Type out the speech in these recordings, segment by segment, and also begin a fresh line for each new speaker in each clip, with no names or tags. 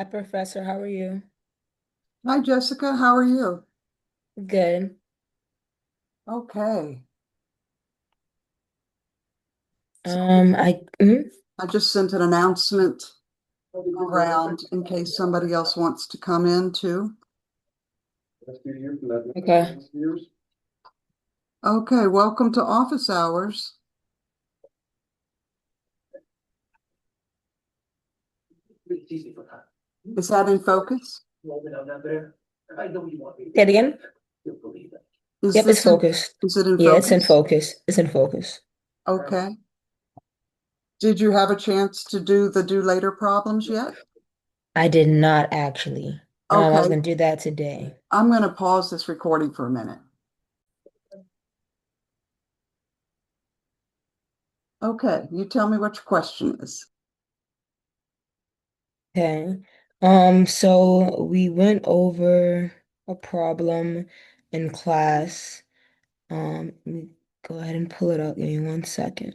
Hi, Professor. How are you?
Hi, Jessica. How are you?
Good.
Okay. So I just sent an announcement around in case somebody else wants to come in too.
Okay.
Okay, welcome to office hours. Is that in focus?
Say it again?
Is
Yep, it's
this in,
focused.
is it in
Yeah, it's in
focus?
focus. It's in focus.
Okay. Did you have a chance to do the do later problems yet?
I did not actually. I was
Okay,
gonna do that today.
I'm going to pause this recording for a minute. Okay, you tell me what your question is.
Okay. So we went over a problem in class. Let me go ahead and pull it up. Give me 1 second.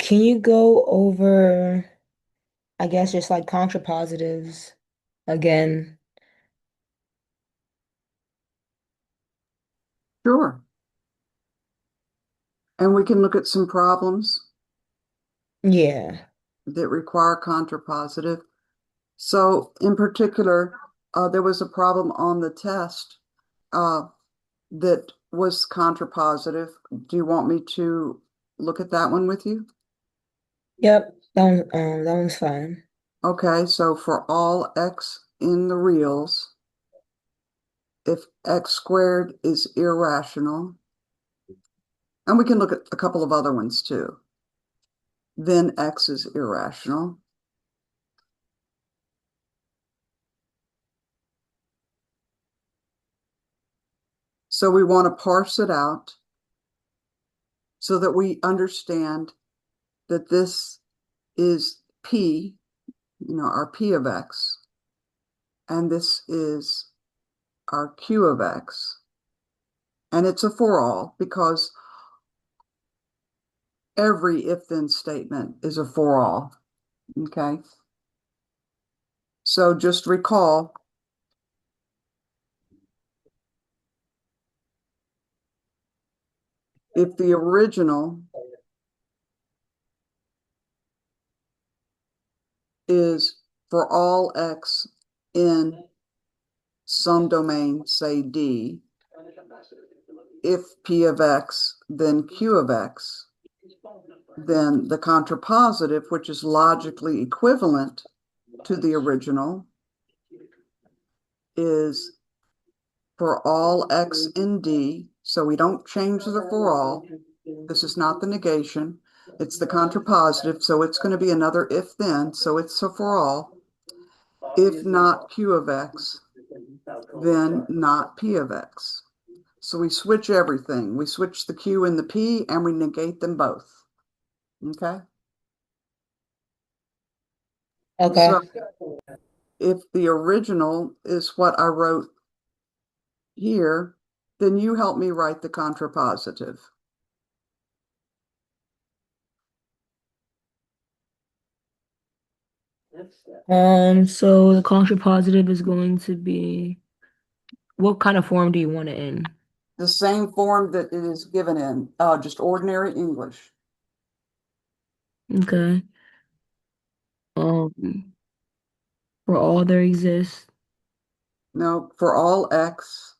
Can you go over, I guess, just like contrapositives again?
Sure. And we can look at some problems
Yeah.
that require contrapositive. So in particular, there was a problem on the test uh, that was contrapositive. Do you want me to look at that one with you?
Yep. That one's fine.
Okay, so for all x in the reals, if x squared is irrational, and we can look at a couple of other ones too, then x is irrational. So we want to parse it out so that we understand that this is p, our p of x, and this is our q of x. And it's a for all because every if then statement is a for all. Okay. So just recall if the original is for all x in some domain, say D, if P of x, then Q of x, then the contrapositive, which is logically equivalent to the original, is for all x in D. So we don't change the for all. This is not the negation. It's the contrapositive. So it's going to be another if then. So it's a for all. If not Q of x, then not P of x. So we switch everything. We switch the Q and the P and we negate them both. Okay.
Okay.
So if the original is what I wrote here, then you help me write the contrapositive.
So the contrapositive is going to be, what kind of form do you want it in?
The same form that it is given in, just ordinary English.
Okay. Um, for all there exists.
No, for all x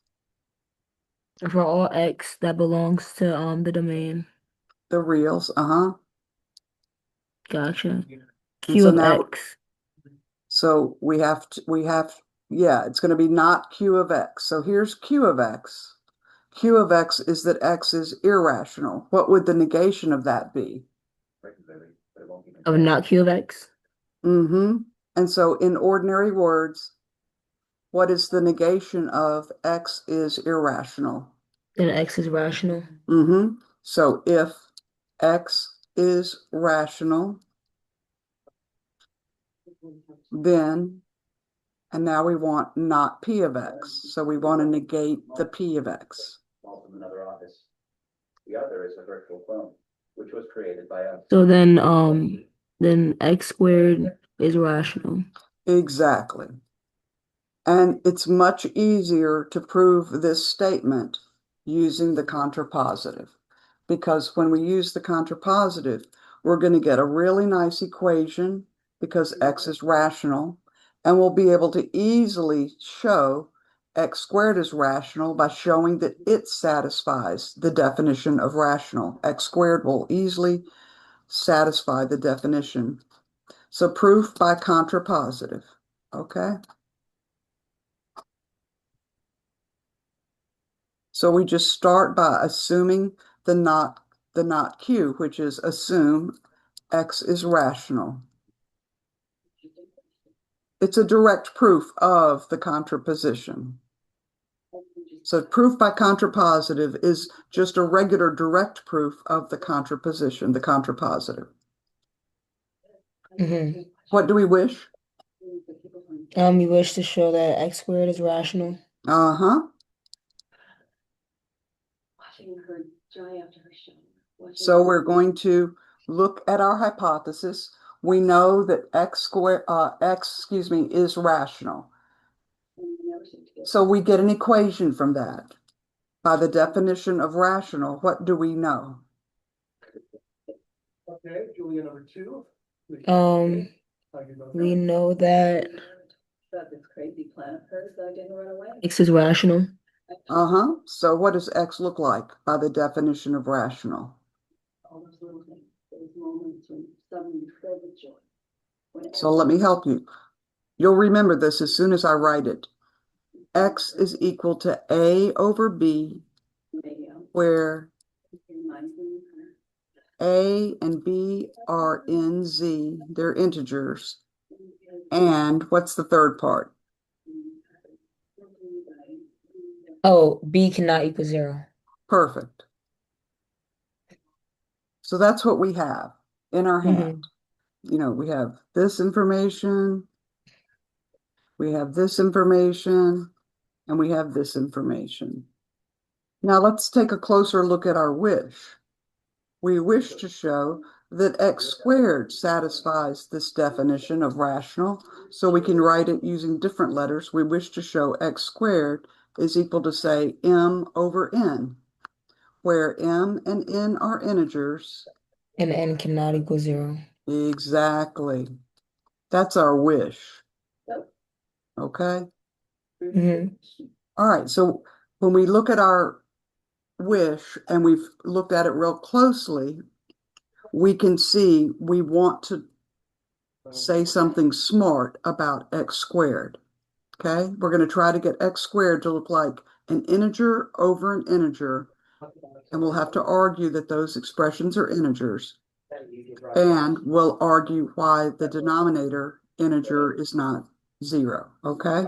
For all x that belongs to the domain.
The reals, uh-huh.
Gotcha.
And
Q
so
of
now,
x.
so yeah, it's going to be not q of x. So here's q of x. Q of x is that x is irrational. What would the negation of that be?
Of not Q of x.
Mm-hmm. And so in ordinary words, what is the negation of x is irrational?
Then x is rational.
Mm-hmm. So if x is rational, then, and now we want not p of x. So we want to negate the p of x.
So then x squared is rational.
Exactly. And it's much easier to prove this statement using the contrapositive, because when we use the contrapositive, we're going to get a really nice equation because x is rational, and we'll be able to easily show x squared is rational by showing that it satisfies the definition of rational. X squared will easily satisfy the definition. So proof by contrapositive, okay? So we just start by assuming the not Q, which is assume X is rational. It's a direct proof of the contraposition. So proof by contrapositive is just a regular direct proof of the contraposition, the contrapositive.
Mm-hmm.
What do we wish?
You wish to show that x squared is rational.
Uh-huh. So we're going to look at our hypothesis. We know that excuse me, is rational. So we get an equation from that. By the definition of rational, what do we know?
Um, we know that x is rational.
Uh-huh. So what does X look like by the definition of rational? So let me help you. You'll remember this as soon as I write it. X is equal to A over B, where A and B are in Z. They're integers. And what's the third part?
Oh, b cannot equal 0.
Perfect. So that's what we have in our hand.
Mm-hmm.
We have this information, we have this information, and we have this information. Now let's take a closer look at our wish. We wish to show that x squared satisfies this definition of rational, so we can write it using different letters. We wish to show x squared is equal to, say, m over n, where m and n are integers.
And n cannot equal 0.
Exactly. That's our wish. Okay?
Mm-hmm.
All right, so when we look at our wish and we've looked at it real closely, we can see we want to say something smart about x squared. Okay, we're going to try to get x squared to look like an integer over an integer, and we'll have to argue that those expressions are integers, and we'll argue why the denominator integer is not 0. Okay,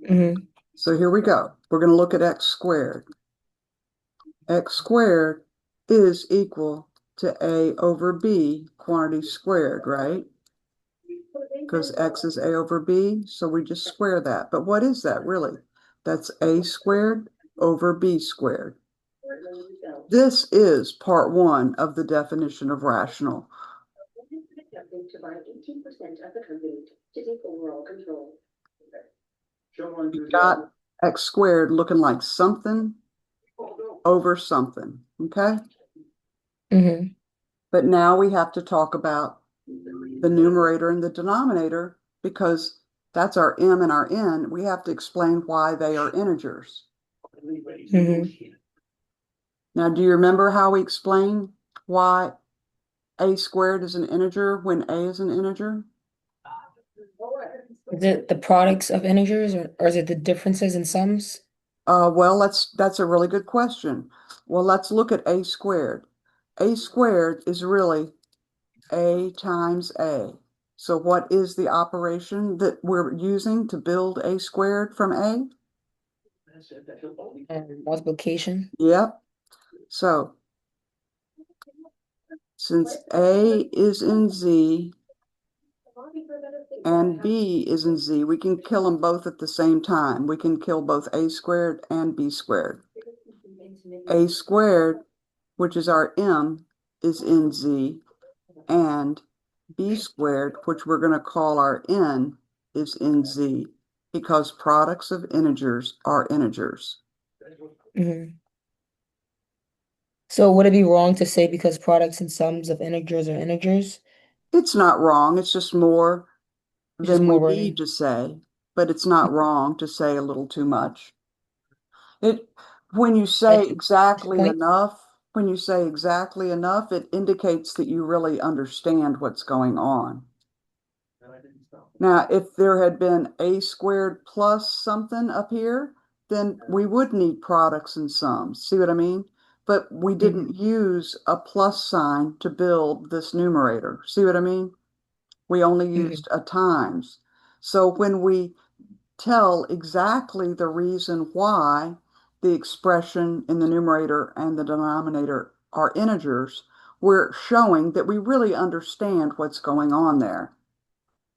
Mm-hmm.
so here we go. We're going to look at x squared. X squared is equal to a over b quantity squared, right? Because x is a over b, so we just square that. But what is that really? That's a squared over b squared. This is part one of the definition of rational. You've got x squared looking like something over something, okay?
Mm-hmm.
But now we have to talk about the numerator and the denominator, because that's our m and our n. We have to explain why they are integers.
Mm-hmm.
Now, do you remember how we explained why a squared is an integer when a is an integer?
Is it the products of integers or is it the differences in sums?
Well, that's a really good question. Well, let's look at a squared. A squared is really a times a. So what is the operation that we're using to build a squared from a?
Multiplication.
Yep. So since a is in z and b is in z, we can kill them both at the same time. We can kill both a squared and b squared. A squared, which is our m, is in z, and b squared, which we're going to call our n, is in z, because products of integers are integers.
Hmm. So would it be wrong to say because products and sums of integers are integers?
It's not wrong, it's just more
It's just
than we
more
need
wording.
to say, but it's not wrong to say a little too much. It, when you say
At your
exactly
point.
enough, when you say exactly enough, it indicates that you really understand what's going on. Now, if there had been a squared plus something up here, then we would need products and sums. See what I mean? But we
Hmm.
didn't use a plus sign to build this numerator. See what I mean? We only
Hmm.
used a times. So when we tell exactly the reason why the expression in the numerator and the denominator are integers, we're showing that we really understand what's going on there.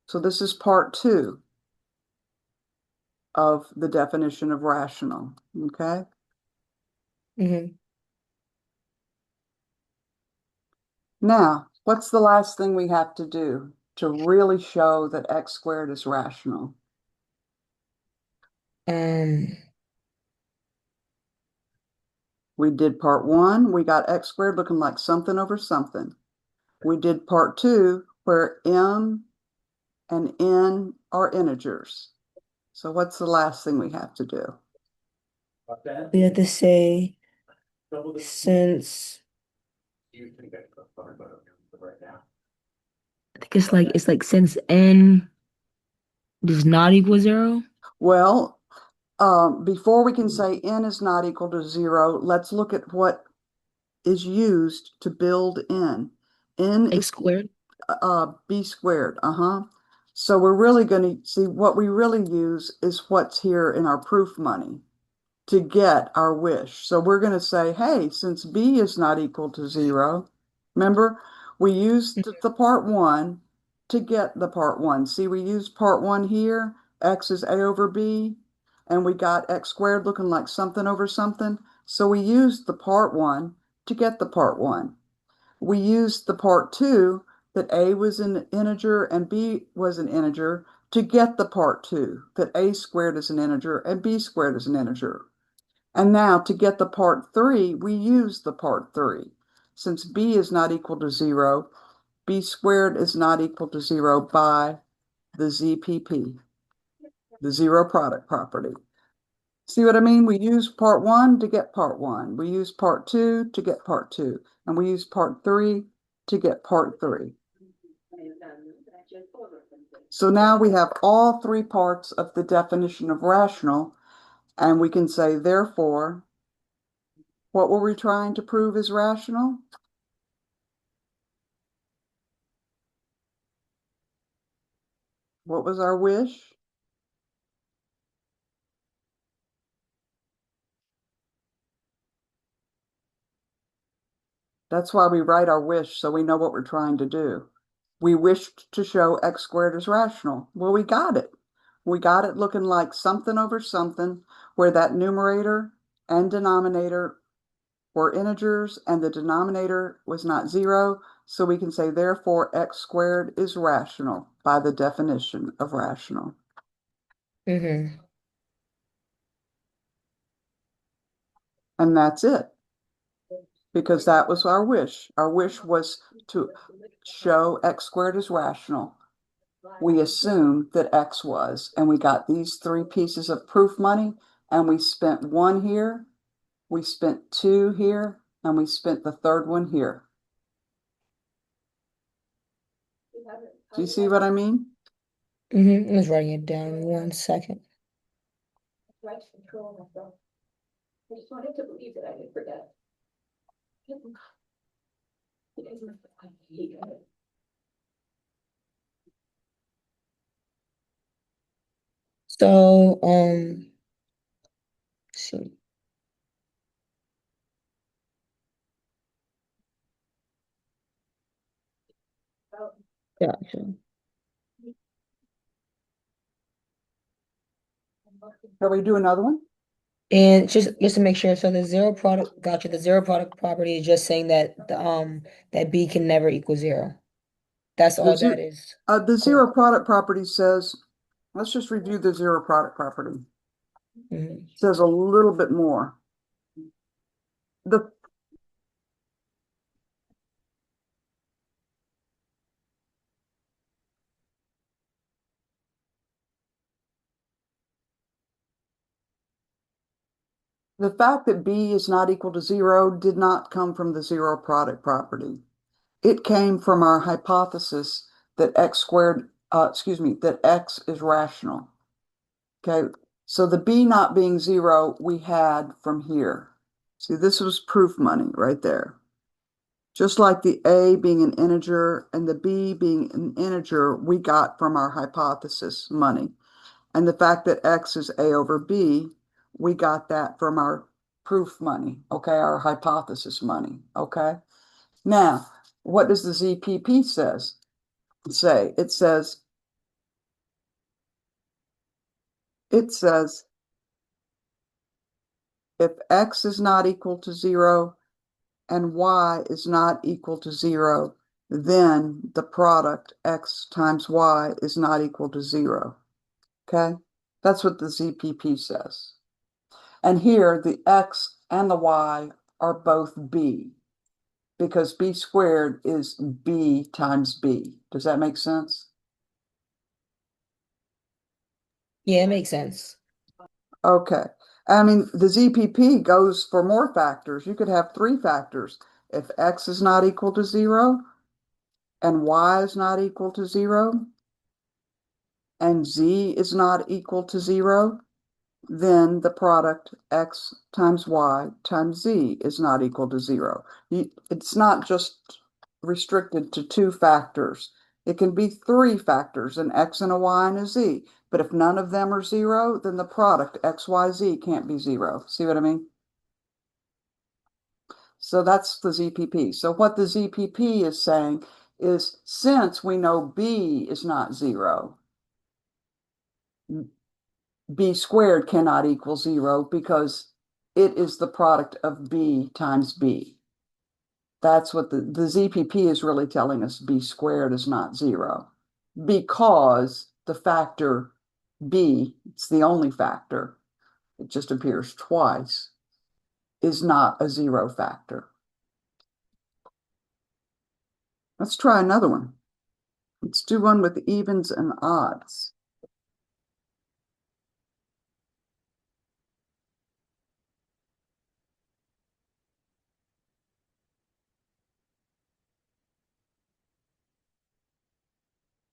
So this is part two of the definition of rational. Okay.
Hmm.
Now, what's the last thing we have to do to really show that x squared is rational?
Um,
We did part one, we got x squared looking like something over something. We did part two, where m and n are integers. So what's the last thing we have to do?
we have to say since I think it's like since n does not equal 0.
Well, before we can say n is not equal to 0, let's look at what is used to build n. N
X
is
squared.
b squared. Uh-huh. So we're really going to see what we really use is what's here in our proof money to get our wish. So we're going to say, hey, since b is not equal to 0, remember, we used the part 1 to get the part 1. See, we used part 1 here. X is a over b, and we got x squared looking like something over something. So we used the part 1 to get the part 1. We used the part 2 that a was an integer and b was an integer to get the part 2 that a squared is an integer and b squared is an integer. And now to get the part 3, we use the part 3. Since b is not equal to 0, b squared is not equal to 0 by the ZPP, the zero product property. See what I mean? We use part 1 to get part 1. We use part 2 to get part 2. And we use part 3 to get part 3. So now we have all three parts of the definition of rational, and we can say, therefore, what were we trying to prove is rational? What was our wish? That's why we write our wish, so we know what we're trying to do. We wished to show x squared is rational. Well, we got it. We got it looking like something over something, where that numerator and denominator were integers and the denominator was not 0. So we can say, therefore, x squared is rational by the definition of rational.
Hmm.
And that's it, because that was our wish. Our wish was to show x squared is rational. We assumed that x was, and we got these three pieces of proof money and we spent one here, we spent two here, and we spent the third one here. Do you see what I mean?
I was writing it down 1 second. So, let's see. Gotcha.
Shall we do another one?
And just to make sure, so the zero product, gotcha. The zero product property is just saying that that B can never equal zero. That's
The
all
zero,
that is.
the
Correct.
zero product property says, let's just review the zero product property.
Mhm.
It says a little bit more. The The fact that B is not equal to zero did not come from the zero product property. It came from our hypothesis that x squared, that x is rational. Okay, so the B not being zero, we had from here. See, this was proof money right there. Just like the A being an integer and the B being an integer, we got from our hypothesis money. And the fact that X is A over B, we got that from our proof money, okay, our hypothesis money, okay? Now, what does the ZPP say? It says if X is not equal to zero and Y is not equal to zero, then the product X times Y is not equal to zero, okay? That's what the ZPP says. And here, the X and the Y are both B, because B squared is B times B. Does that make sense?
Yeah, it makes sense.
Okay. I mean, the ZPP goes for more factors. You could have three factors. If X is not equal to zero, and Y is not equal to zero, and Z is not equal to zero, then the product X times Y times Z is not equal to zero. It's not just restricted to two factors. It can be three factors, an X and a Y and a Z. But if none of them are zero, then the product X, Y, Z can't be zero. See what I mean? So that's the ZPP. So what the ZPP is saying is, since we know B is not zero, B squared cannot equal zero because it is the product of B times B. That's what the ZPP is really telling us. B squared is not zero because the factor B, it's the only factor, it just appears twice, is not a zero factor. Let's try another one. Let's do one with evens and odds.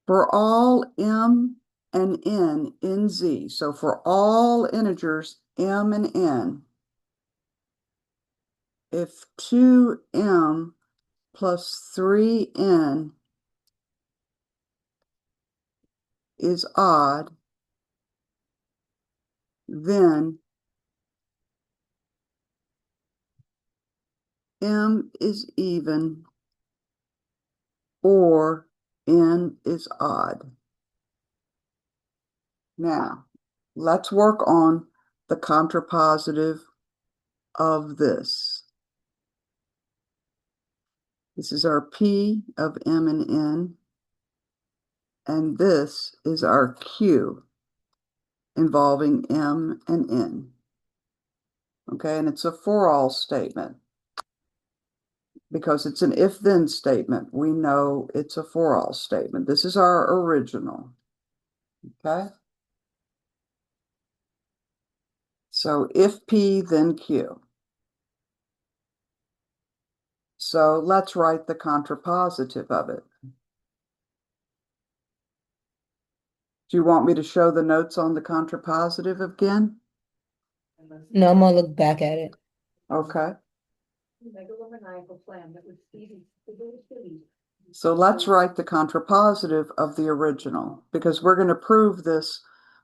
For all m and n in Z, so for all integers m and n, if 2m plus 3n is odd, then m is even or n is odd. Now, let's work on the contrapositive of this. This is our P of m and n, and this is our Q involving m and n. Okay, and it's a for all statement because it's an if then statement. We know it's a for all statement. This is our original. Okay, So if P, then Q. So let's write the contrapositive of it. Do you want me to show the notes on the contrapositive again?
No, I'm gonna look back at it.
Okay. So let's write the contrapositive of the original because we're going to prove this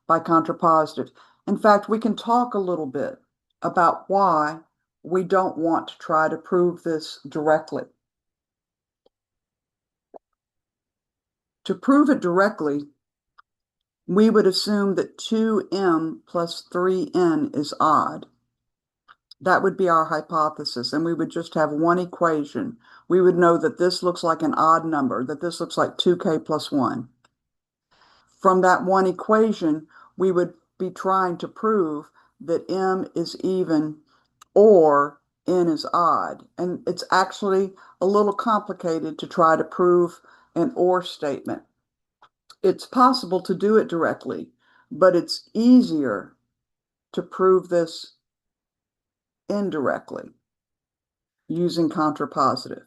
by contrapositive. In fact, we can talk a little bit about why we don't want to try to prove this directly. To prove it directly, we would assume that 2m plus 3n is odd. That would be our hypothesis, and we would just have one equation. We would know that this looks like an odd number, that this looks like 2k plus 1. From that one equation, we would be trying to prove that m is even or n is odd. And it's actually a little complicated to try to prove an or statement. It's possible to do it directly, but it's easier to prove this indirectly using contrapositive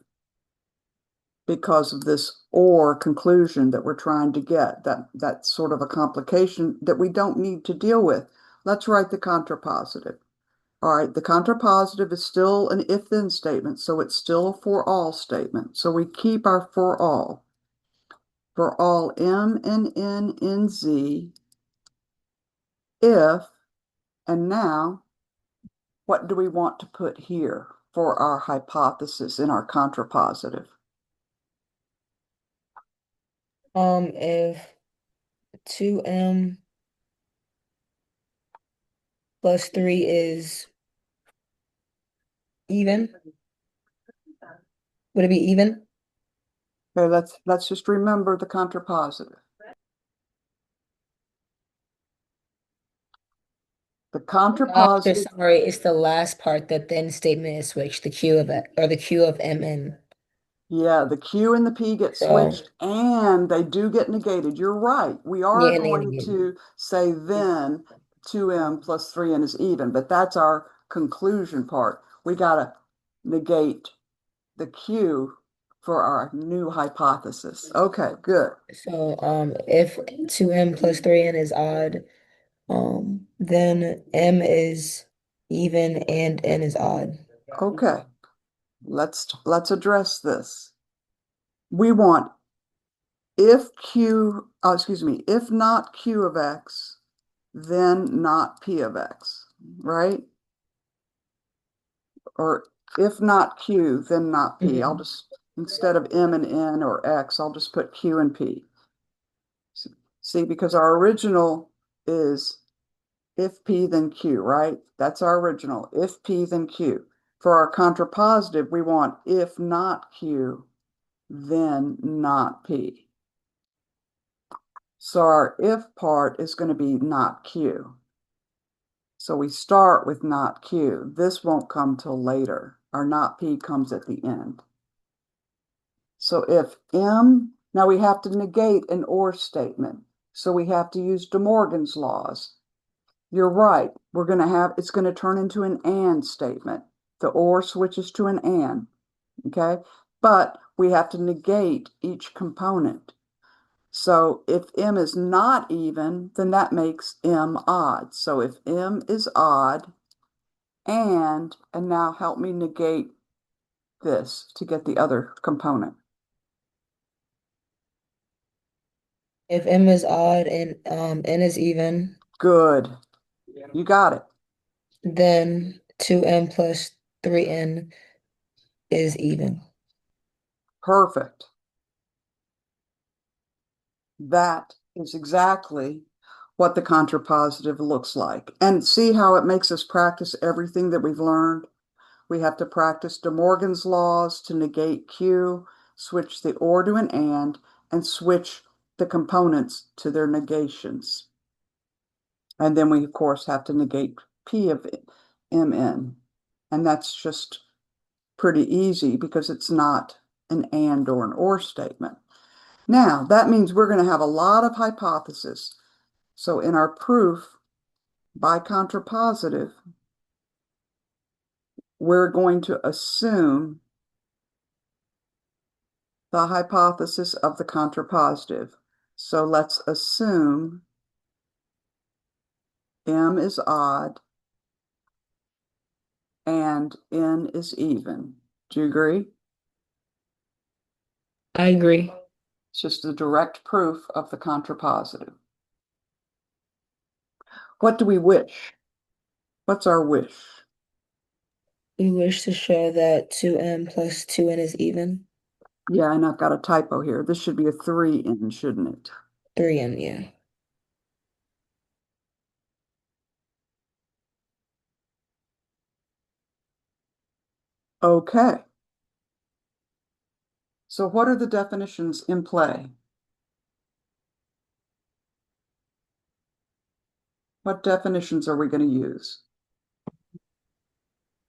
because of this or conclusion that we're trying to get, that's sort of a complication that we don't need to deal with. Let's write the contrapositive. All right, the contrapositive is still an if-then statement, so it's still a for all statement. So we keep our for all m and n in z, if, and now what do we want to put here for our hypothesis in our contrapositive?
If 2m plus 3 is even, would it be even?
Okay, let's just remember the contrapositive. The contrapositive,
Sorry, it's the last part, the then statement is switched, the Q of it, or the Q of MN.
yeah, the Q and the P get
So,
switched and they do get negated. You're right. We are
yeah,
going to say then 2m plus 3n is even, but that's our conclusion part. We got to negate the Q for our new hypothesis. Okay, good.
so if 2m plus 3n is odd, then m is even and n is odd.
Okay, let's address this. We want if Q, excuse me, if not Q of X, then not P of X, right? Or if not Q, then not P. I'll
Mhm.
just, instead of M and N or X, I'll just put Q and P. See, because our original is if P, then Q, right? That's our original, if P, then Q. For our contrapositive, we want if not Q, then not P. So our if part is going to be not Q. So we start with not Q. This won't come till later. Our not P comes at the end. So if M, now we have to negate an or statement. So we have to use De Morgan's laws. You're right. We're going to have, it's going to turn into an and statement. The or switches to an and, okay? But we have to negate each component. So if M is not even, then that makes M odd. So if M is odd, and now help me negate this to get the other component.
If m is odd and n is even,
Good. You got it.
then 2m plus 3n is even.
Perfect. That is exactly what the contrapositive looks like. And see how it makes us practice everything that we've learned? We have to practice De Morgan's laws to negate Q, switch the or to an and switch the components to their negations. And then we, of course, have to negate P of MN. And that's just pretty easy because it's not an and or an or statement. Now, that means we're going to have a lot of hypotheses. So in our proof, By contrapositive, we're going to assume the hypothesis of the contrapositive. So let's assume M is odd and N is even. Do you agree?
I agree.
It's just a direct proof of the contrapositive. What do we wish? What's our wish?
We wish to show that 2m plus 2n is even.
Yeah, and I've got a typo here. This should be a 3N, shouldn't it?
3n, yeah.
Okay. So what are the definitions in play? What definitions are we going to use?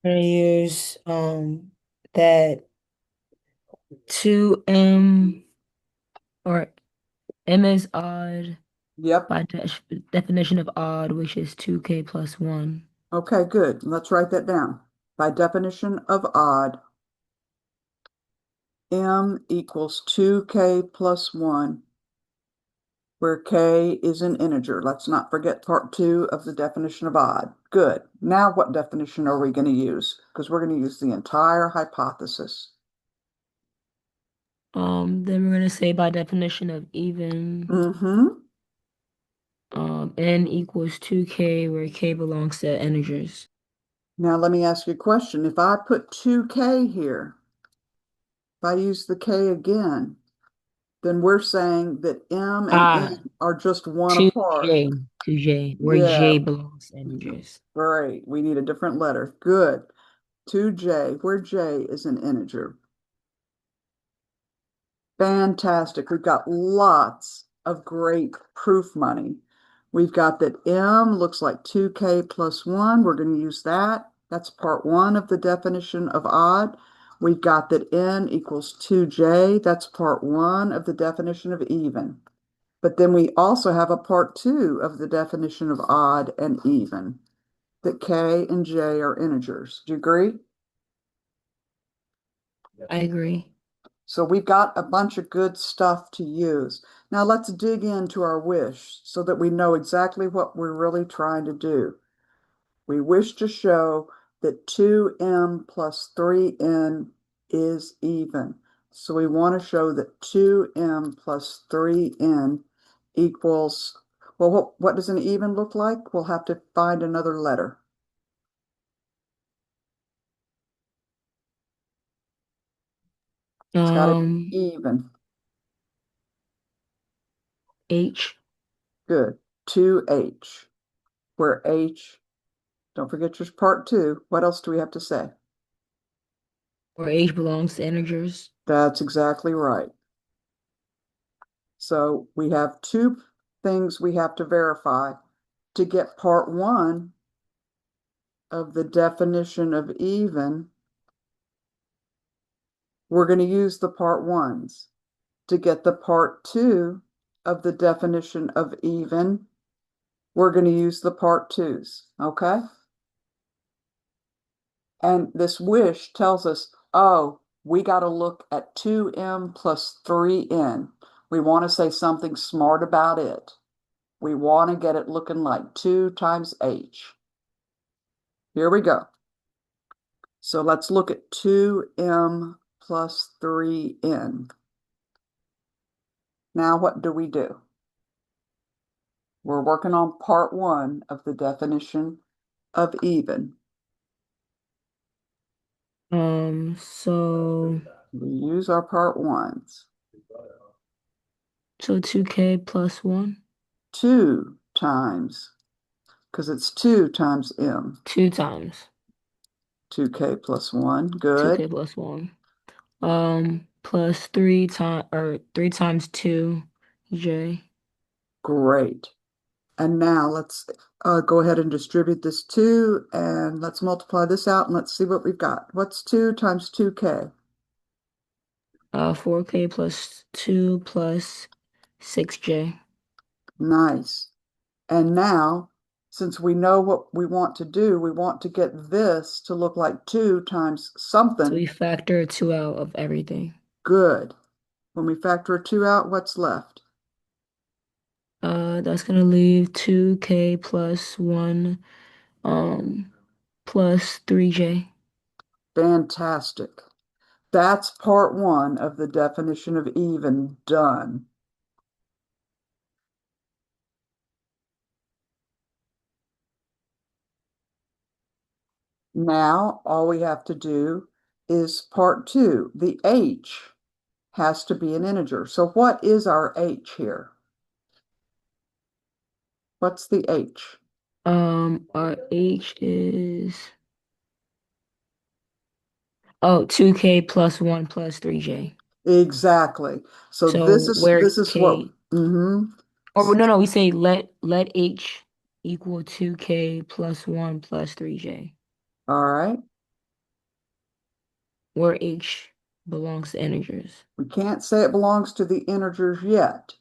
I'm gonna use that 2m or m is odd
Yep.
by definition of odd, which is 2k plus 1.
Okay, good. Let's write that down. By definition of odd, M equals 2k plus 1, where k is an integer. Let's not forget part 2 of the definition of odd. Good. Now what definition are we going to use? Because we're going to use the entire hypothesis.
Then we're gonna say by definition of even,
Mm-hmm.
n equals 2k where k belongs to integers.
Now let me ask you a question. If I put 2k here, if I use the k again, then we're saying that M and
Ah,
N are just one apart.
2j, 2j, where
Yeah,
j belongs to integers.
great. We need a different letter. Good. 2j, where j is an integer. Fantastic. We've got lots of great proof money. We've got that M looks like 2k plus 1. We're going to use that. That's part 1 of the definition of odd. We've got that N equals 2j. That's part 1 of the definition of even. But then we also have a part 2 of the definition of odd and even, that k and j are integers. Do you agree?
I agree.
So we've got a bunch of good stuff to use. Now let's dig into our wish so that we know exactly what we're really trying to do. We wish to show that 2m plus 3n is even. So we want to show that 2m plus 3n equals, well, what does an even look like? We'll have to find another letter. It's got to
Um,
be even.
h
Good. 2h, where h, don't forget your part 2. What else do we have to say?
where h belongs to integers.
That's exactly right. So we have 2 things we have to verify to get part 1 of the definition of even. We're going to use the part 1s. To get the part 2 of the definition of even, we're going to use the part 2s. Okay? And this wish tells us, oh, we got to look at 2m plus 3n. We want to say something smart about it. We want to get it looking like 2 times h. Here we go. So let's look at 2m plus 3n. Now what do we do? We're working on part 1 of the definition of even.
So
We use our part 1s.
2k plus 1,
2 times, because it's 2 times m.
2 times
2k plus 1, good.
2k plus 1. Plus 3 times or 3 times 2j.
Great. And now let's go ahead and distribute this 2, and let's multiply this out, and let's see what we've got. What's 2 times 2k?
4k plus 2 plus 6j.
Nice. And now Since we know what we want to do, we want to get this to look like 2 times
So
something
we factor 2 out of everything.
good. When we factor a 2 out, what's left?
That's gonna leave 2k plus 1 plus 3j.
Fantastic. That's part one of the definition of even done. Now, all we have to do is part two. The h has to be an integer. So what is our h here? What's the h?
Our h is 2k plus 1 plus 3j.
Exactly. So this
So
is
where
this is what
k
mhm.
or no, we say let h equal 2k plus 1 plus 3j,
All right.
where h belongs to integers.
We can't say it belongs to the integers yet.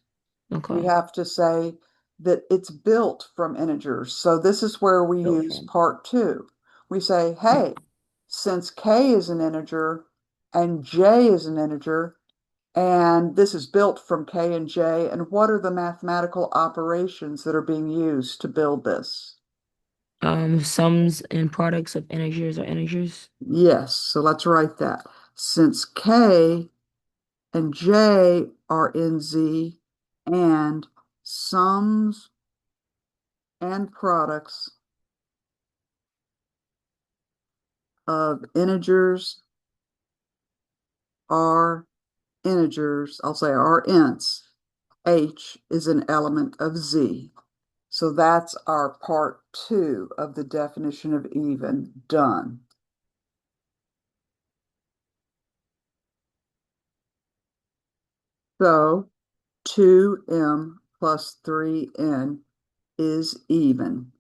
We
Okay.
have to say that it's built from integers. So this is where we
Built
use
from.
part two. We say,
Mm.
hey, since k is an integer and j is an integer, and this is built from k and j, and what are the mathematical operations that are being used to build this?
Sums and products of integers are integers.
Yes, so let's write that. Since k and j are in Z, and sums and products of integers are integers, I'll say are ints, h is an element of Z. So that's our part two of the definition of even done. So 2m plus 3n is even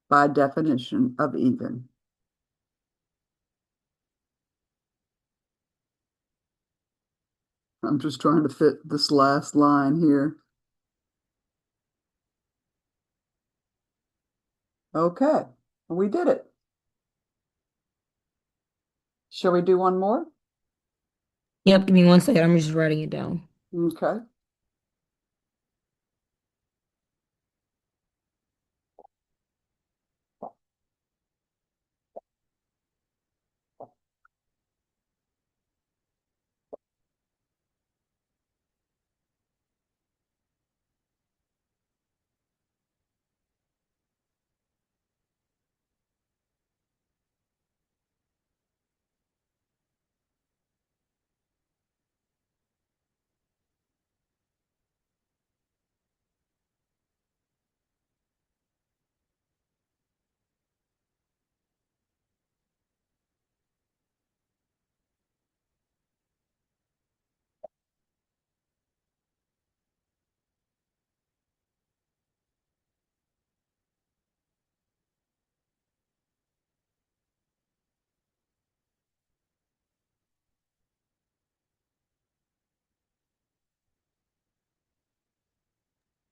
by definition of even. I'm just trying to fit this last line here. Okay, we did it. Shall we do one more?
Yep, give me 1 second. I'm just writing it down.
Okay.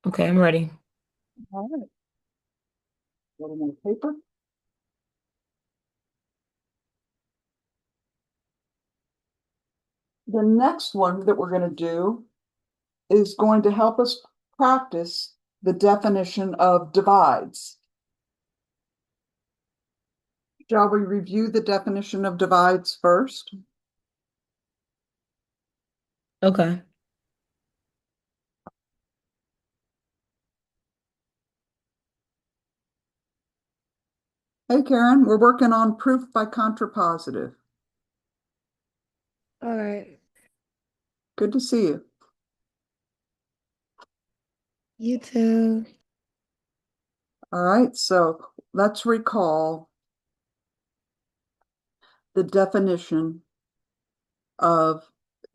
Okay, I'm ready.
All right. A little more paper. The next one that we're going to do is going to help us practice the definition of divides. Shall we review the definition of divides first?
Okay.
Hey, Karen, we're working on proof by contrapositive.
All right.
Good to see you.
You too.
All right, so let's recall the definition of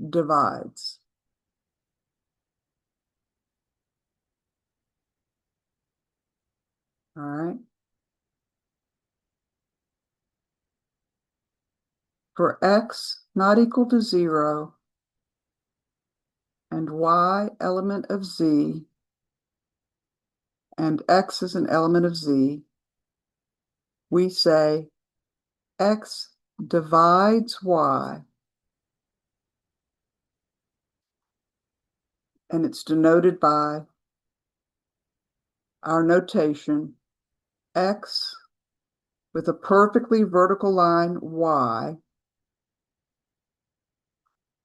divides. All right. For x not equal to 0 and y element of Z and X is an element of Z, we say X divides Y, and it's denoted by our notation X with a perfectly vertical line Y,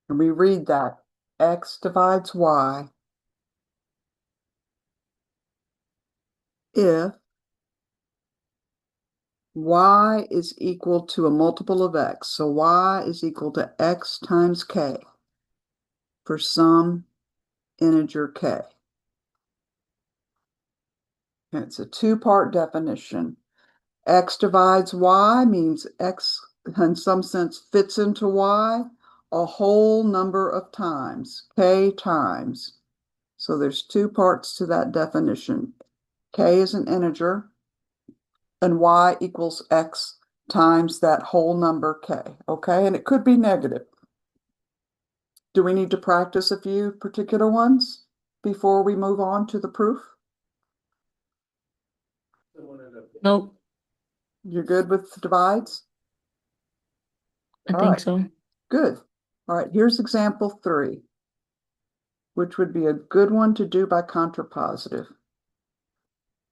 and we read that X divides Y if Y is equal to a multiple of X. So Y is equal to X times K for some integer K. And it's a two-part definition. X divides Y means X, in some sense, fits into Y a whole number of times, K times. So there's two parts to that definition. K is an integer, and Y equals X times that whole number K, okay? And it could be negative. Do we need to practice a few particular ones before we move on to the proof?
Nope,
You're good with divides?
I
All
think
right,
so.
good. All right, here's example 3, which would be a good one to do by contrapositive.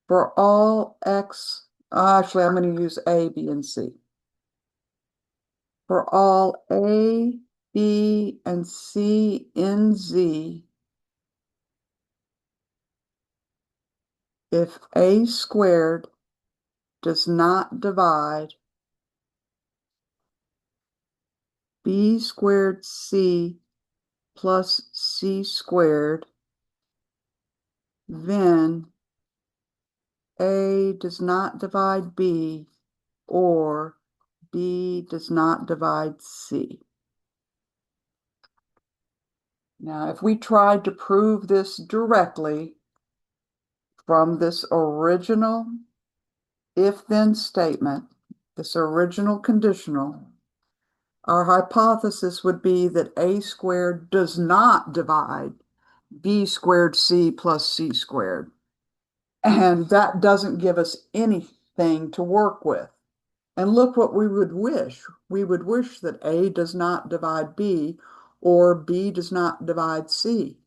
For all X, actually, I'm going to use A, B, and C. For all A, B, and C in Z, if A squared does not divide B squared C plus C squared, then A does not divide B or B does not divide C. Now, if we tried to prove this directly from this original if-then statement, this original conditional, our hypothesis would be that A squared does not divide B squared C plus C squared. And that doesn't give us anything to work with. And look what we would wish. We would wish that A does not divide B or B does not divide C.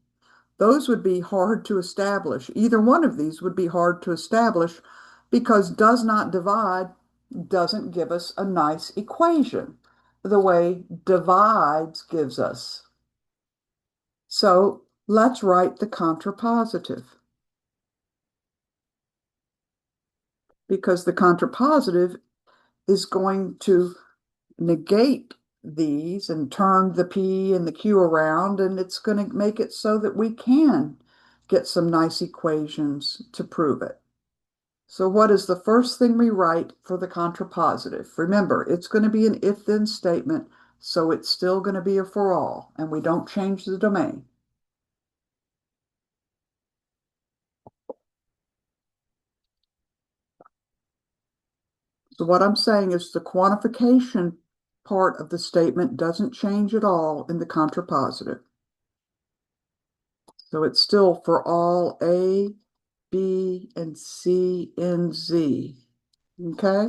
Those would be hard to establish. Either one of these would be hard to establish because does not divide doesn't give us a nice equation the way divides gives us. So let's write the contrapositive, because the contrapositive is going to negate these and turn the P and the Q around, and it's going to make it so that we can get some nice equations to prove it. So what is the first thing we write for the contrapositive? Remember, it's going to be an if-then statement, so it's still going to be a for all, and we don't change the domain. So what I'm saying is the quantification part of the statement doesn't change at all in the contrapositive. So it's still for all A, B, and C in Z. Okay?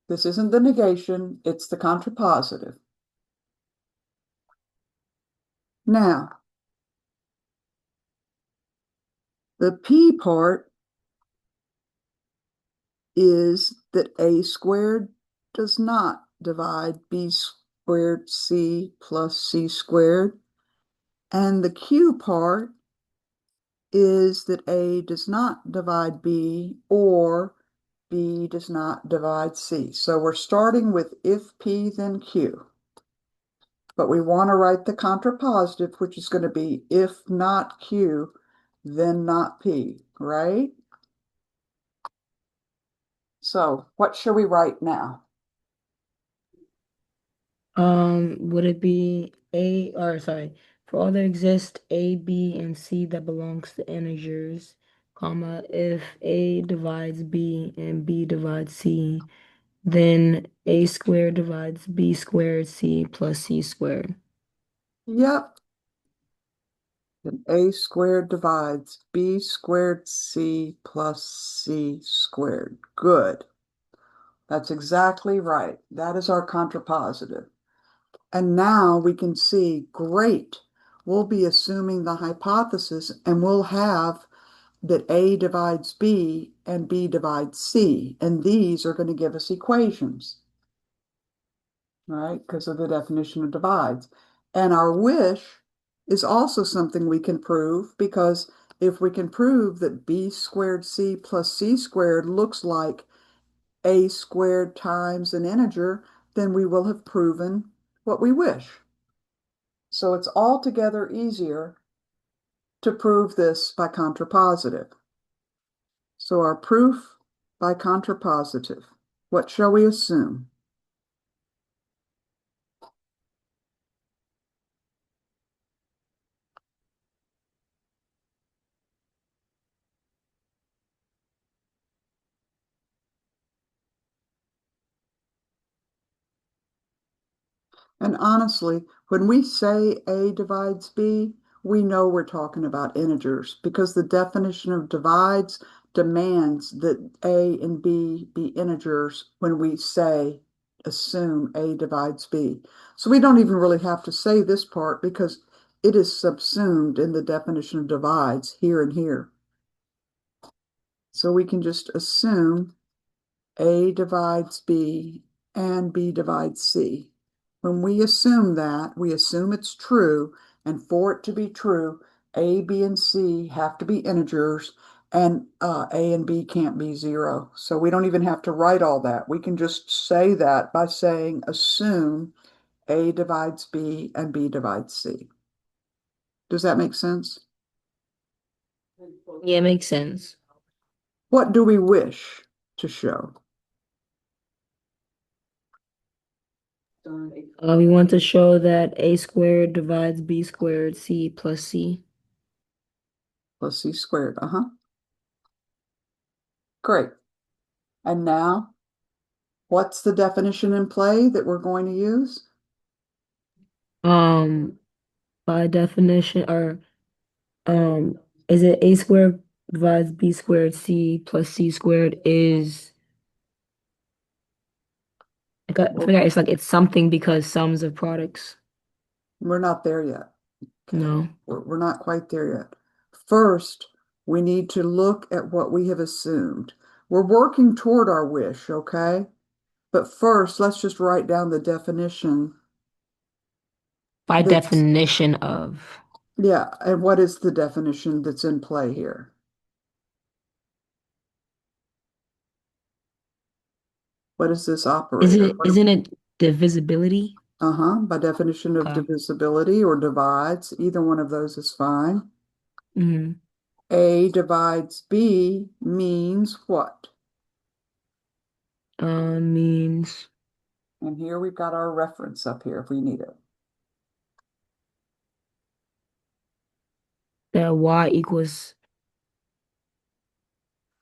This isn't the negation, it's the contrapositive. Now, the P part is that A squared does not divide B squared C plus C squared. And the Q part is that A does not divide B or B does not divide C. So we're starting with if P, then Q. But we want to write the contrapositive, which is going to be if not Q, then not P, right? So what shall we write now?
Would it be for all there exist A, B, and C that belongs to integers, comma, if A divides B and B divides C, then A squared divides B squared C plus C squared.
Yep, then a squared divides b squared c plus c squared. Good. That's exactly right. That is our contrapositive. And now we can see, great, we'll be assuming the hypothesis and we'll have that A divides B and B divides C. And these are going to give us equations, right? Because of the definition of divides. And our wish is also something we can prove because if we can prove that B squared C plus C squared looks like A squared times an integer, then we will have proven what we wish. So it's altogether easier to prove this by contrapositive. So our proof by contrapositive. What shall we assume? And honestly, when we say A divides B, we know we're talking about integers because the definition of divides demands that A and B be integers when we say assume A divides B. So we don't even really have to say this part because it is subsumed in the definition of divides here and here. So we can just assume A divides B and B divides C. When we assume that, we assume it's true, and for it to be true, A, B, and C have to be integers, and A and B can't be zero. So we don't even have to write all that. We can just say that by saying assume A divides B and B divides C. Does that make sense?
Yeah, it makes sense.
What do we wish to show?
We want to show that a squared divides b squared c plus c.
Plus C squared. Great. And now, what's the definition in play that we're going to use?
Um, by definition, or um, is it a squared divides b squared c plus c squared is I
Well,
forgot, it's like it's something because sums of products.
we're not there yet. Okay.
No.
We're not quite there yet. First, we need to look at what we have assumed. We're working toward our wish, okay? But first, let's just write down the definition
By
that's,
definition of.
yeah, and what is the definition that's in play here? What is this operator?
Isn't it divisibility?
By definition of
Okay.
divisibility or divides, either one of those is fine.
Mm-hmm.
A divides B means what?
Means
And here we've got our reference up here if we need it.
that y equals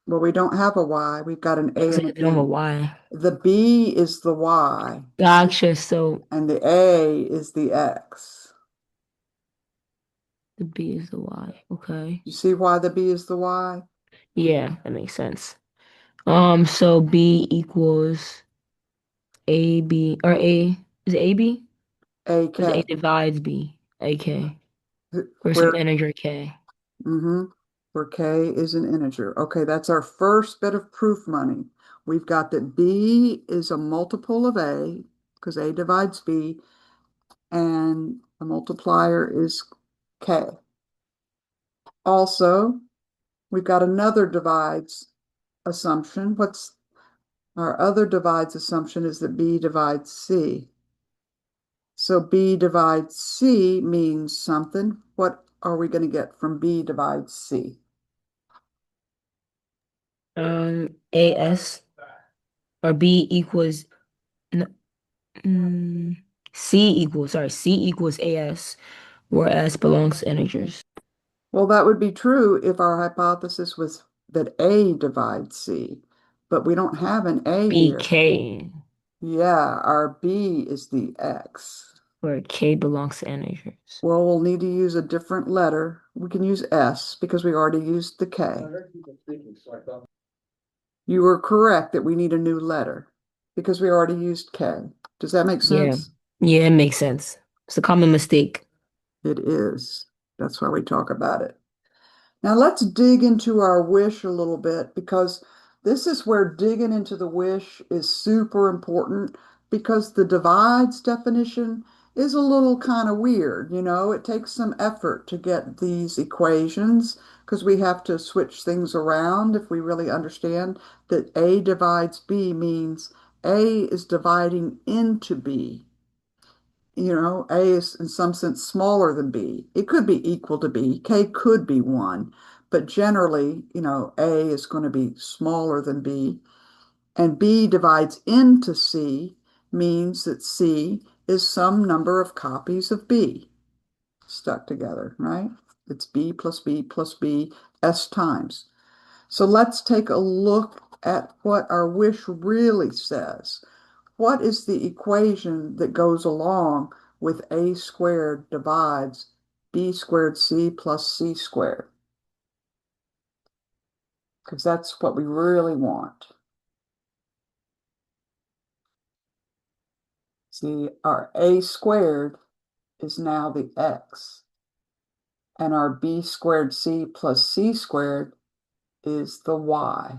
Well, we don't have a Y. We've got an A
X
and a
if you don't have a
B.
y.
The B is the Y
Gotcha. So
and the A is the X.
the b is the y. Okay.
You see why the B is the Y?
Yeah, that makes sense. So b equals a b or a is it a b? Or is it a
AK.
divides b? AK for some
Where,
integer k.
mm-hmm, where K is an integer. Okay, that's our first bit of proof money. We've got that B is a multiple of A because A divides B, and the multiplier is K. Also, we've got another divides assumption. What's our other divides assumption is that B divides C. So B divides C means something. What are we going to get from B divides C?
AS or b equals n- mm, C equals AS, where S belongs to integers.
Well, that would be true if our hypothesis was that A divides C, but we don't have an A here.
BK,
Yeah, our B is the X.
where K belongs to integers.
Well, we'll need to use a different letter. we can use S because we already used the K. You were correct that we need a new letter because we already used K. Does that make
Yeah.
sense?
Yeah, it makes sense. It's a common mistake.
It is. That's why we talk about it. Now let's dig into our wish a little bit because this is where digging into the wish is super important because the divides definition is a little kind of weird. It takes some effort to get these equations because we have to switch things around if we really understand that A divides B means A is dividing into B. A is in some sense smaller than B. It could be equal to B. K could be 1, but generally, A is going to be smaller than B. And B divides into C means that C is some number of copies of B stuck together, right? It's B plus B plus B S times. So let's take a look at what our wish really says. What is the equation that goes along with A squared divides B squared C plus C squared? Because that's what we really want. See, our A squared is now the X, and our B squared C plus C squared is the Y.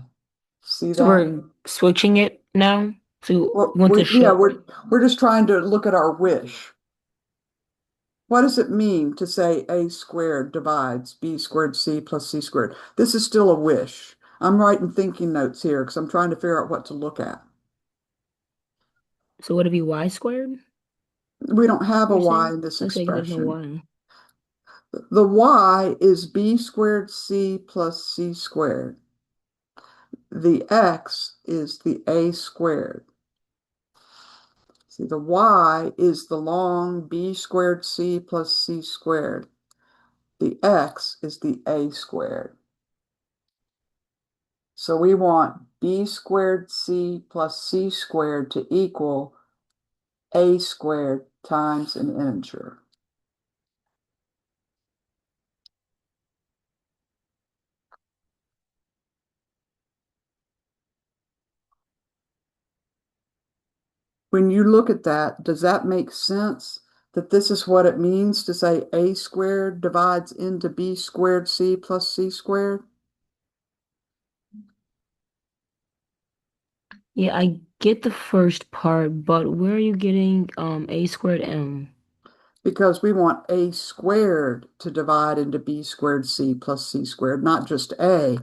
See
So
that?
we're switching it now. So
Well,
we want to
yeah,
show.
we're just trying to look at our wish. What does it mean to say A squared divides B squared C plus C squared? This is still a wish. I'm writing thinking notes here because I'm trying to figure out what to look at.
So would it be y squared?
We don't have a
You're
y
saying?
in this
Let's say because there's no
expression.
y.
The y is B squared C plus C squared. The x is the A squared. See, the y is the long B squared C plus C squared. The x is the A squared. So we want B squared C plus C squared to equal A squared times an integer. When you look at that, does that make sense? That this is what it means to say A squared divides into B squared C plus C squared?
Yeah, I get the first part, but where are you getting a squared m?
Because we want A squared to divide into B squared C plus C squared, not just A,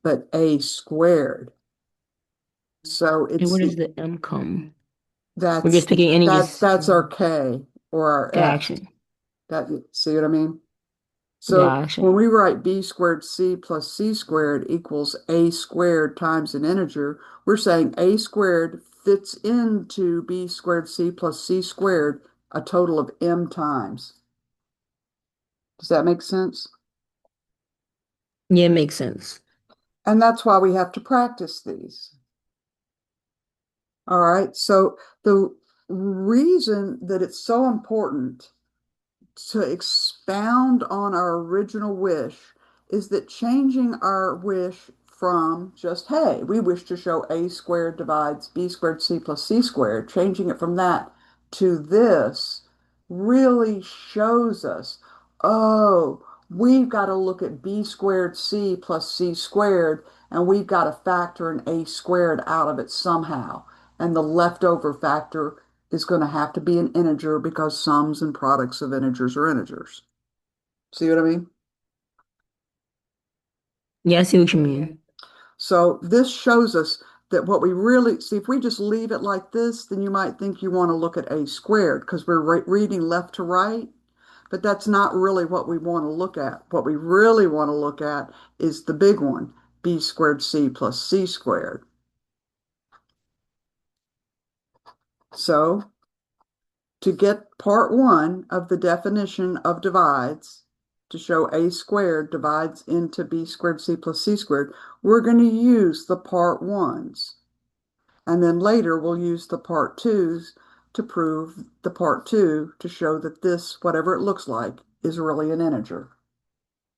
but A squared. So
And
it's
where does
the
the m come? We're
that's
just picking any just
that's our K or our X.
gotcha.
That see what I mean? So
Gotcha.
when we write B squared C plus C squared equals A squared times an integer, we're saying A squared fits into B squared C plus C squared a total of M times. Does that make sense?
Yeah, it makes sense.
And that's why we have to practice these. All right. So the reason that it's so important to expound on our original wish is that changing our wish from just, hey, we wish to show A squared divides B squared C plus C squared, changing it from that to this really shows us, oh, we've got to look at B squared C plus C squared, and we've got to factor an A squared out of it somehow. And the leftover factor is going to have to be an integer because sums and products of integers are integers. See what I mean?
Yeah, I see what you mean.
So this shows us that what we really see, if we just leave it like this, then you might think you want to look at A squared because we're reading left to right, but that's not really what we want to look at. What we really want to look at is the big one, B squared C plus C squared. So to get part one of the definition of divides, to show A squared divides into B squared C plus C squared, we're going to use the part ones. And then later we'll use the part twos to prove the part two to show that this, whatever it looks like, is really an integer.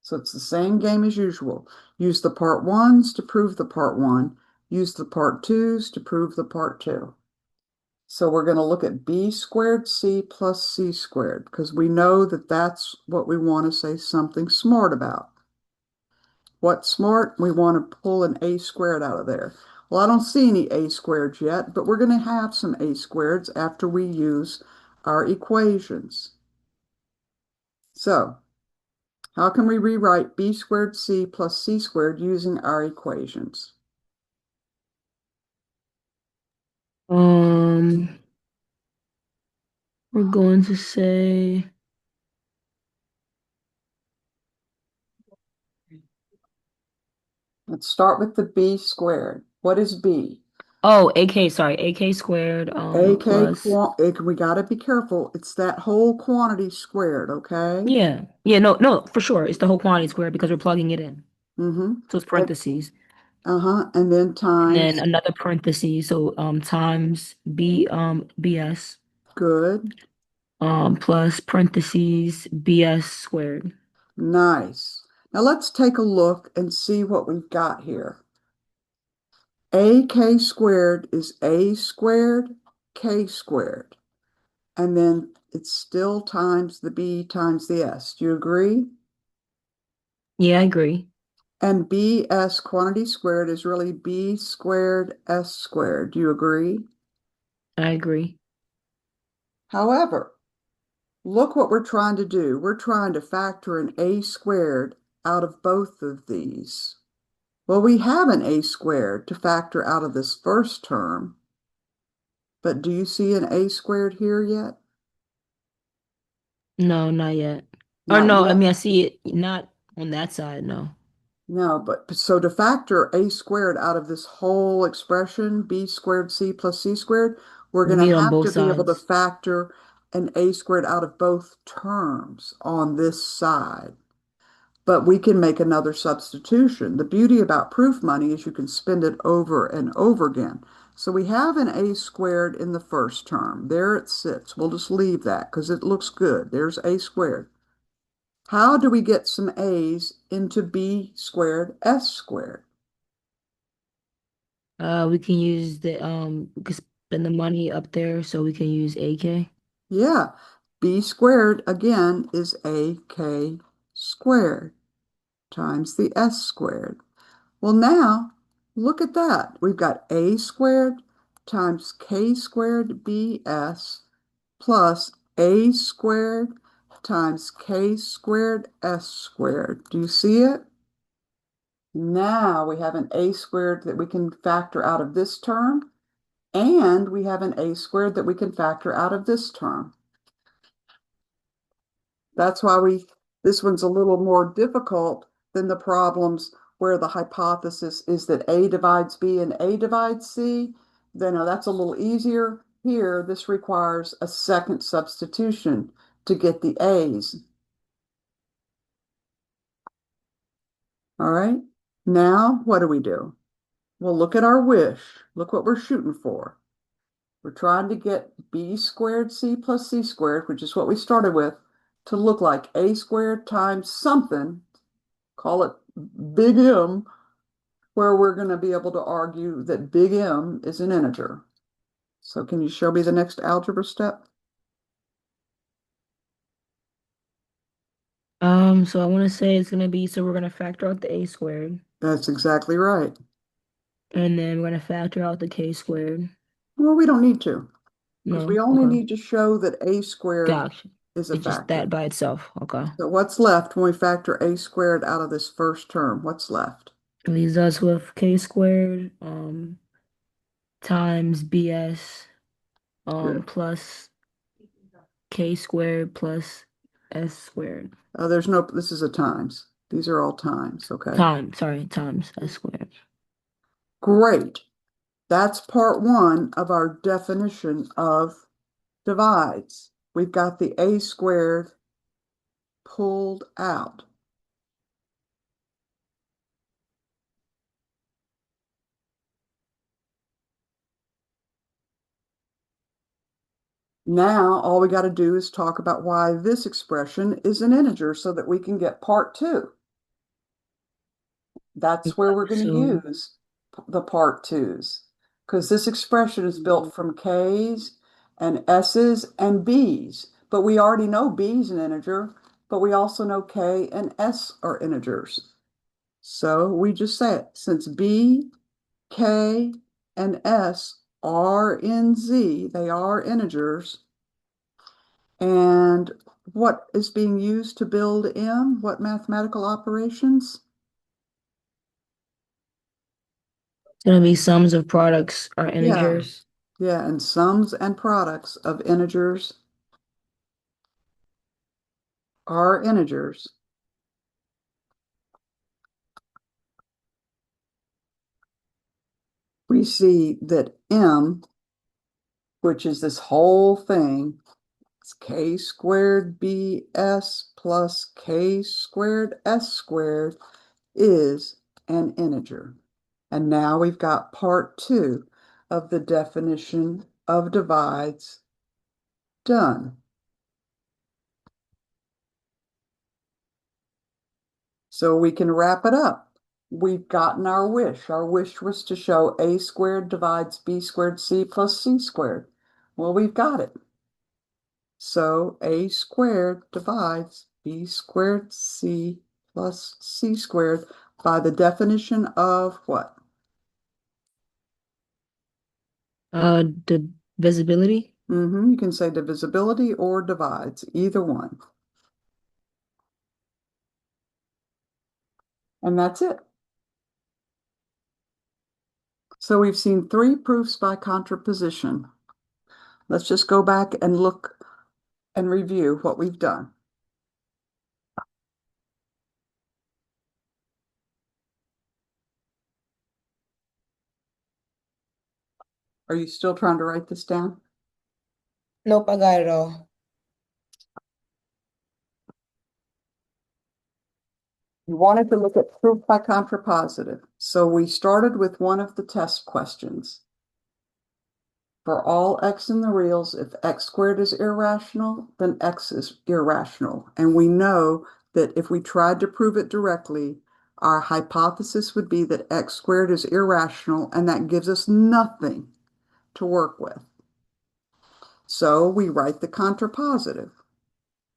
So it's the same game as usual. Use the part ones to prove the part one. Use the part twos to prove the part two. So we're going to look at b squared c plus c squared because we know that that's what we want to say something smart about. What's smart? We want to pull an a squared out of there. Well, I don't see any a squareds yet, but we're going to have some a squareds after we use our equations. So how can we rewrite b squared c plus c squared using our equations?
Um, we're going to say,
Let's start with the b squared. What is b?
oh, AK squared,
AK,
plus,
we got to be careful. It's that whole quantity squared, okay?
yeah, yeah, no, no, for sure. It's the whole quantity squared because we're plugging it in.
Mm-hmm.
So it's
And,
parentheses.
uh-huh. And then
And then
times,
another parentheses, so times BS,
good,
plus parentheses BS squared.
nice. Now let's take a look and see what we've got here. AK squared is a squared, k squared. And then it's still times the b times the s. Do you agree?
Yeah, I agree.
And bs quantity squared is really b squared s squared. Do you agree?
I agree.
However, look what we're trying to do. We're trying to factor an a squared out of both of these. Well, we have an a squared to factor out of this first term, but do you see an a squared here yet?
No, not yet. Or
Not
no, I
yet.
mean I see it not on that side, no.
No, but so to factor a squared out of this whole expression, b squared c plus c squared, we're
We
going to
need on
have
both
to be able to
sides.
factor an a squared out of both terms on this side. But we can make another substitution. The beauty about proof money is you can spend it over and over again. So we have an a squared in the first term. There it sits. We'll just leave that because it looks good. There's a squared. How do we get some a's into b squared s squared?
We can use we can spend the money up there so we can use AK.
Yeah, b squared again is ak squared times the s squared. Well, now look at that. We've got a squared times k squared bs plus a squared times k squared s squared. Do you see it? Now we have an a squared that we can factor out of this term, and we have an a squared that we can factor out of this term. That's why this one's a little more difficult than the problems where the hypothesis is that A divides B and A divides C. Then that's a little easier. Here, this requires a second substitution to get the A's. All right. Now, what do? Well, look at our wish. Look what we're shooting for. We're trying to get B squared C plus C squared, which is what we started with, to look like A squared times something, call it big M, where we're going to be able to argue that big M is an integer. So can you show me the next algebra step?
So I want to say it's gonna be, so we're gonna factor out the A squared,
That's exactly right.
and then we're gonna factor out the K squared.
Well, we don't need to because we
No,
only
okay,
need to show that A squared
gotcha.
is a
It's just that
factor.
by itself. Okay,
So what's left when we factor A squared out of this first term? What's left?
leaves us with K squared, times BS,
Good.
plus K squared plus S squared.
There's no, this is a times. These are all times, okay?
Times S squared.
Great. That's part one of our definition of divides. We've got the A squared pulled out. Now, all we got to do is talk about why this expression is an integer so that we can get part two. That's where we're going to
So
use the part twos, because this expression is built from K's and S's and B's. But we already know B's an integer, but we also know K and S are integers. So we just say it, since B, K, and S are in Z, they are integers. And what is being used to build M? What mathematical operations?
it's gonna be sums of products are
Yeah,
integers.
yeah, and sums and products of integers are integers. We see that M, which is this whole thing, it's K squared BS plus K squared S squared is an integer. And now we've got part two of the definition of divides done. So we can wrap it up. We've gotten our wish. Our wish was to show a squared divides b squared c plus c squared. Well, we've got it. So a squared divides b squared c plus c squared by the definition of what?
Divisibility.
You can say divisibility or divides, either one. And that's it. So we've seen three proofs by contraposition. Let's just go back and look and review what we've done. Are you still trying to write this down?
Nope, I got it all.
You wanted to look at proof by contrapositive. So we started with one of the test questions. For all x in the reals, if x squared is irrational, then x is irrational. And we know that if we tried to prove it directly, our hypothesis would be that x squared is irrational, and that gives us nothing to work with. So we write the contrapositive.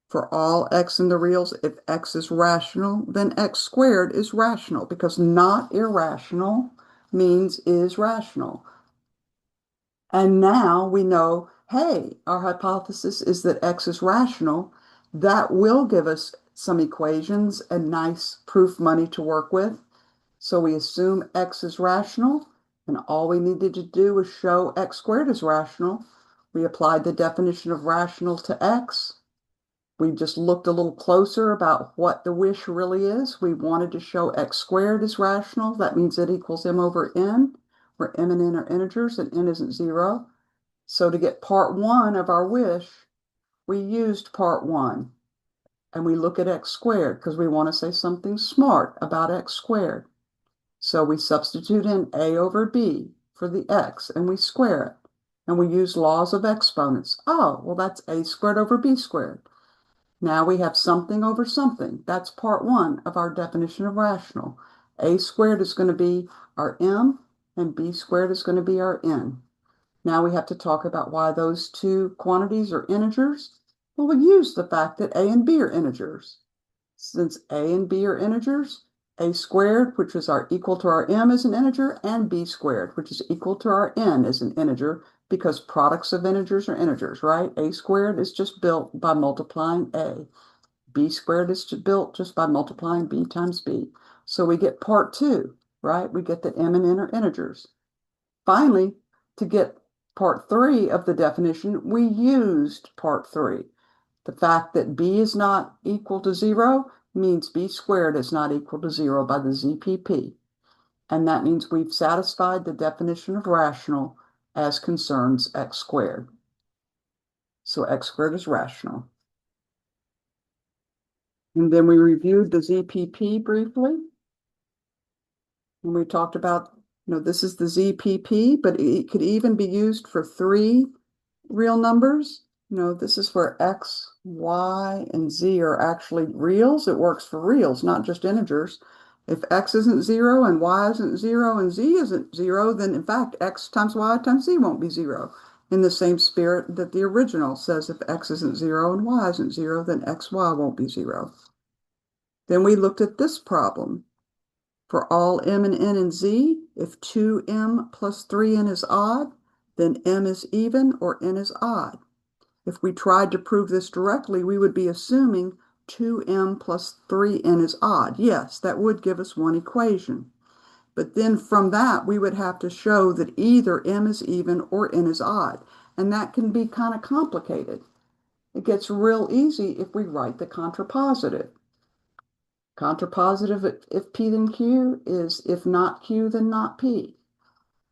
For all x in the reals, if x is rational, then x squared is rational, because not irrational means is rational. And now we know, hey, our hypothesis is that x is rational. That will give us some equations and nice proof money to work with. So we assume x is rational, and all we needed to do was show x squared is rational. We applied the definition of rational to x. We just looked a little closer about what the wish really is. We wanted to show x squared is rational. That means it equals m over n, where m and n are integers and n isn't zero. So to get part one of our wish, we used part one. And we look at x squared because we want to say something smart about x squared. So we substitute in a over b for the x and we square it. And we use laws of exponents. Oh, well, that's a squared over b squared. Now we have something over something. That's part one of our definition of rational. A squared is going to be our m, and b squared is going to be our n. Now we have to talk about why those two quantities are integers. Well, we use the fact that a and b are integers. Since a and b are integers, a squared, which is our equal to our m, is an integer, and b squared, which is equal to our n, is an integer, because products of integers are integers, right? A squared is just built by multiplying a. B squared is built just by multiplying b times b. So we get part two, right? We get that m and n are integers. Finally, to get part three of the definition, we used part three. The fact that b is not equal to zero means b squared is not equal to zero by the ZPP. And that means we've satisfied the definition of rational as concerns x squared. So x squared is rational. And then we reviewed the ZPP briefly. And we talked about, this is the ZPP, but it could even be used for three real numbers. This is where x, y, and z are actually reals. It works for reals, not just integers. If x isn't 0 and y isn't 0 and z isn't 0, then in fact x times y times z won't be 0. In the same spirit that the original says if x isn't 0 and y isn't 0, then xy won't be 0. Then we looked at this problem. For all m and n and z, if 2m plus 3n is odd, then m is even or n is odd. If we tried to prove this directly, we would be assuming 2m plus 3n is odd. Yes, that would give us one equation. But then from that, we would have to show that either m is even or n is odd. And that can be kind of complicated. It gets real easy if we write the contrapositive. Contrapositive if P then Q is if not Q then not P.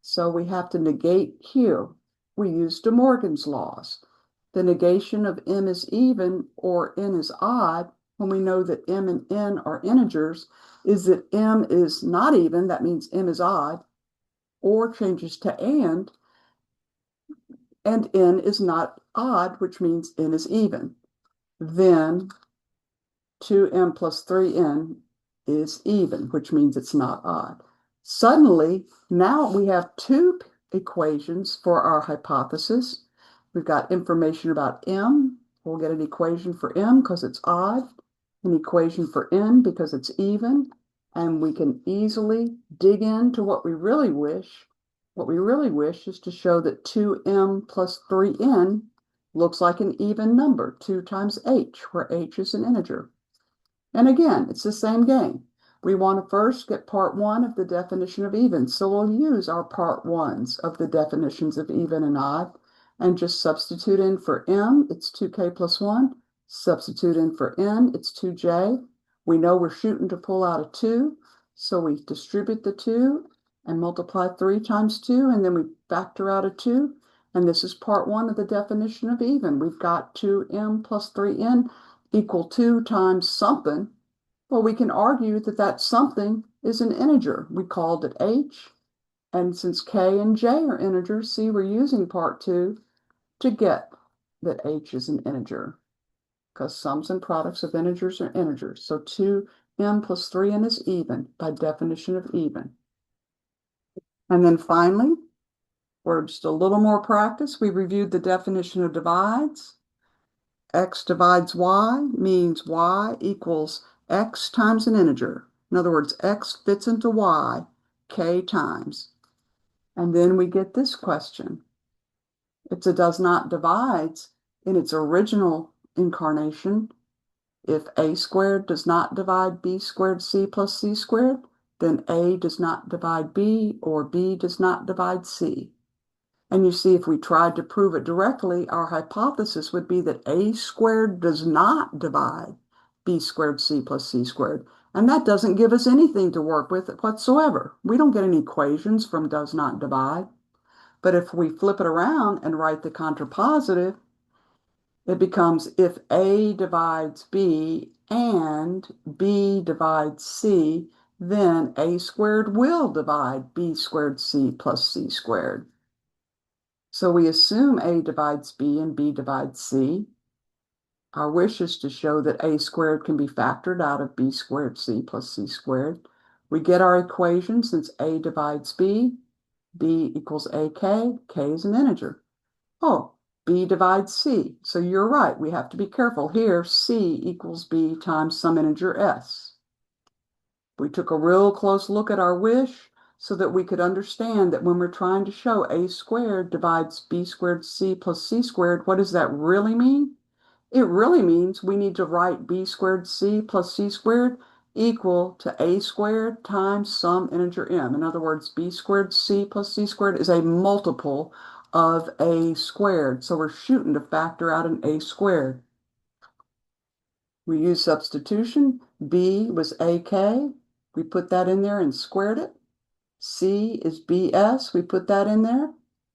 So we have to negate Q. We use De Morgan's laws. The negation of M is even or N is odd, when we know that M and N are integers, is that M is not even, that means M is odd, or changes to and N is not odd, which means N is even. Then 2m plus 3n is even, which means it's not odd. Suddenly, now we have two equations for our hypothesis. We've got information about m. We'll get an equation for m because it's odd, an equation for n because it's even, and we can easily dig into what we really wish. What we really wish is to show that 2m plus 3n looks like an even number, 2 times h, where h is an integer. And again, it's the same game. We want to first get part one of the definition of even. So we'll use our part ones of the definitions of even and odd and just substitute in for m, it's 2k plus 1. Substitute in for n, it's 2j. We know we're shooting to pull out a 2, so we distribute the 2 and multiply 3 times 2, and then we factor out a 2. And this is part one of the definition of even. We've got 2m plus 3n equal 2 times something. Well, we can argue that that something is an integer. We called it h, and since k and j are integers, see, we're using part 2 to get that h is an integer, because sums and products of integers are integers. So 2m plus 3n is even, by definition of even. And then finally, for just a little more practice, we reviewed the definition of divides. X divides y means y equals x times an integer. In other words, x fits into y k times. And then we get this question. It's a does not divides in its original incarnation. If a squared does not divide b squared c plus c squared, then a does not divide b or b does not divide c. And you see, if we tried to prove it directly, our hypothesis would be that a squared does not divide b squared c plus c squared. And that doesn't give us anything to work with whatsoever. We don't get any equations from does not divide. But if we flip it around and write the contrapositive, it becomes if a divides b and b divides c, then a squared will divide b squared c plus c squared. So we assume a divides b and b divides c. Our wish is to show that a squared can be factored out of b squared c plus c squared. We get our equation since a divides b equals ak, k is an integer. Oh, b divides c. So you're right, we have to be careful. Here, c equals b times some integer s. We took a real close look at our wish so that we could understand that when we're trying to show a squared divides b squared c plus c squared, what does that really mean? It really means we need to write b squared c plus c squared equal to a squared times some integer m. In other words, b squared c plus c squared is a multiple of a squared. So we're shooting to factor out an a squared. We use substitution. B was AK. We put that in there and squared it. C is BS. We put that in there.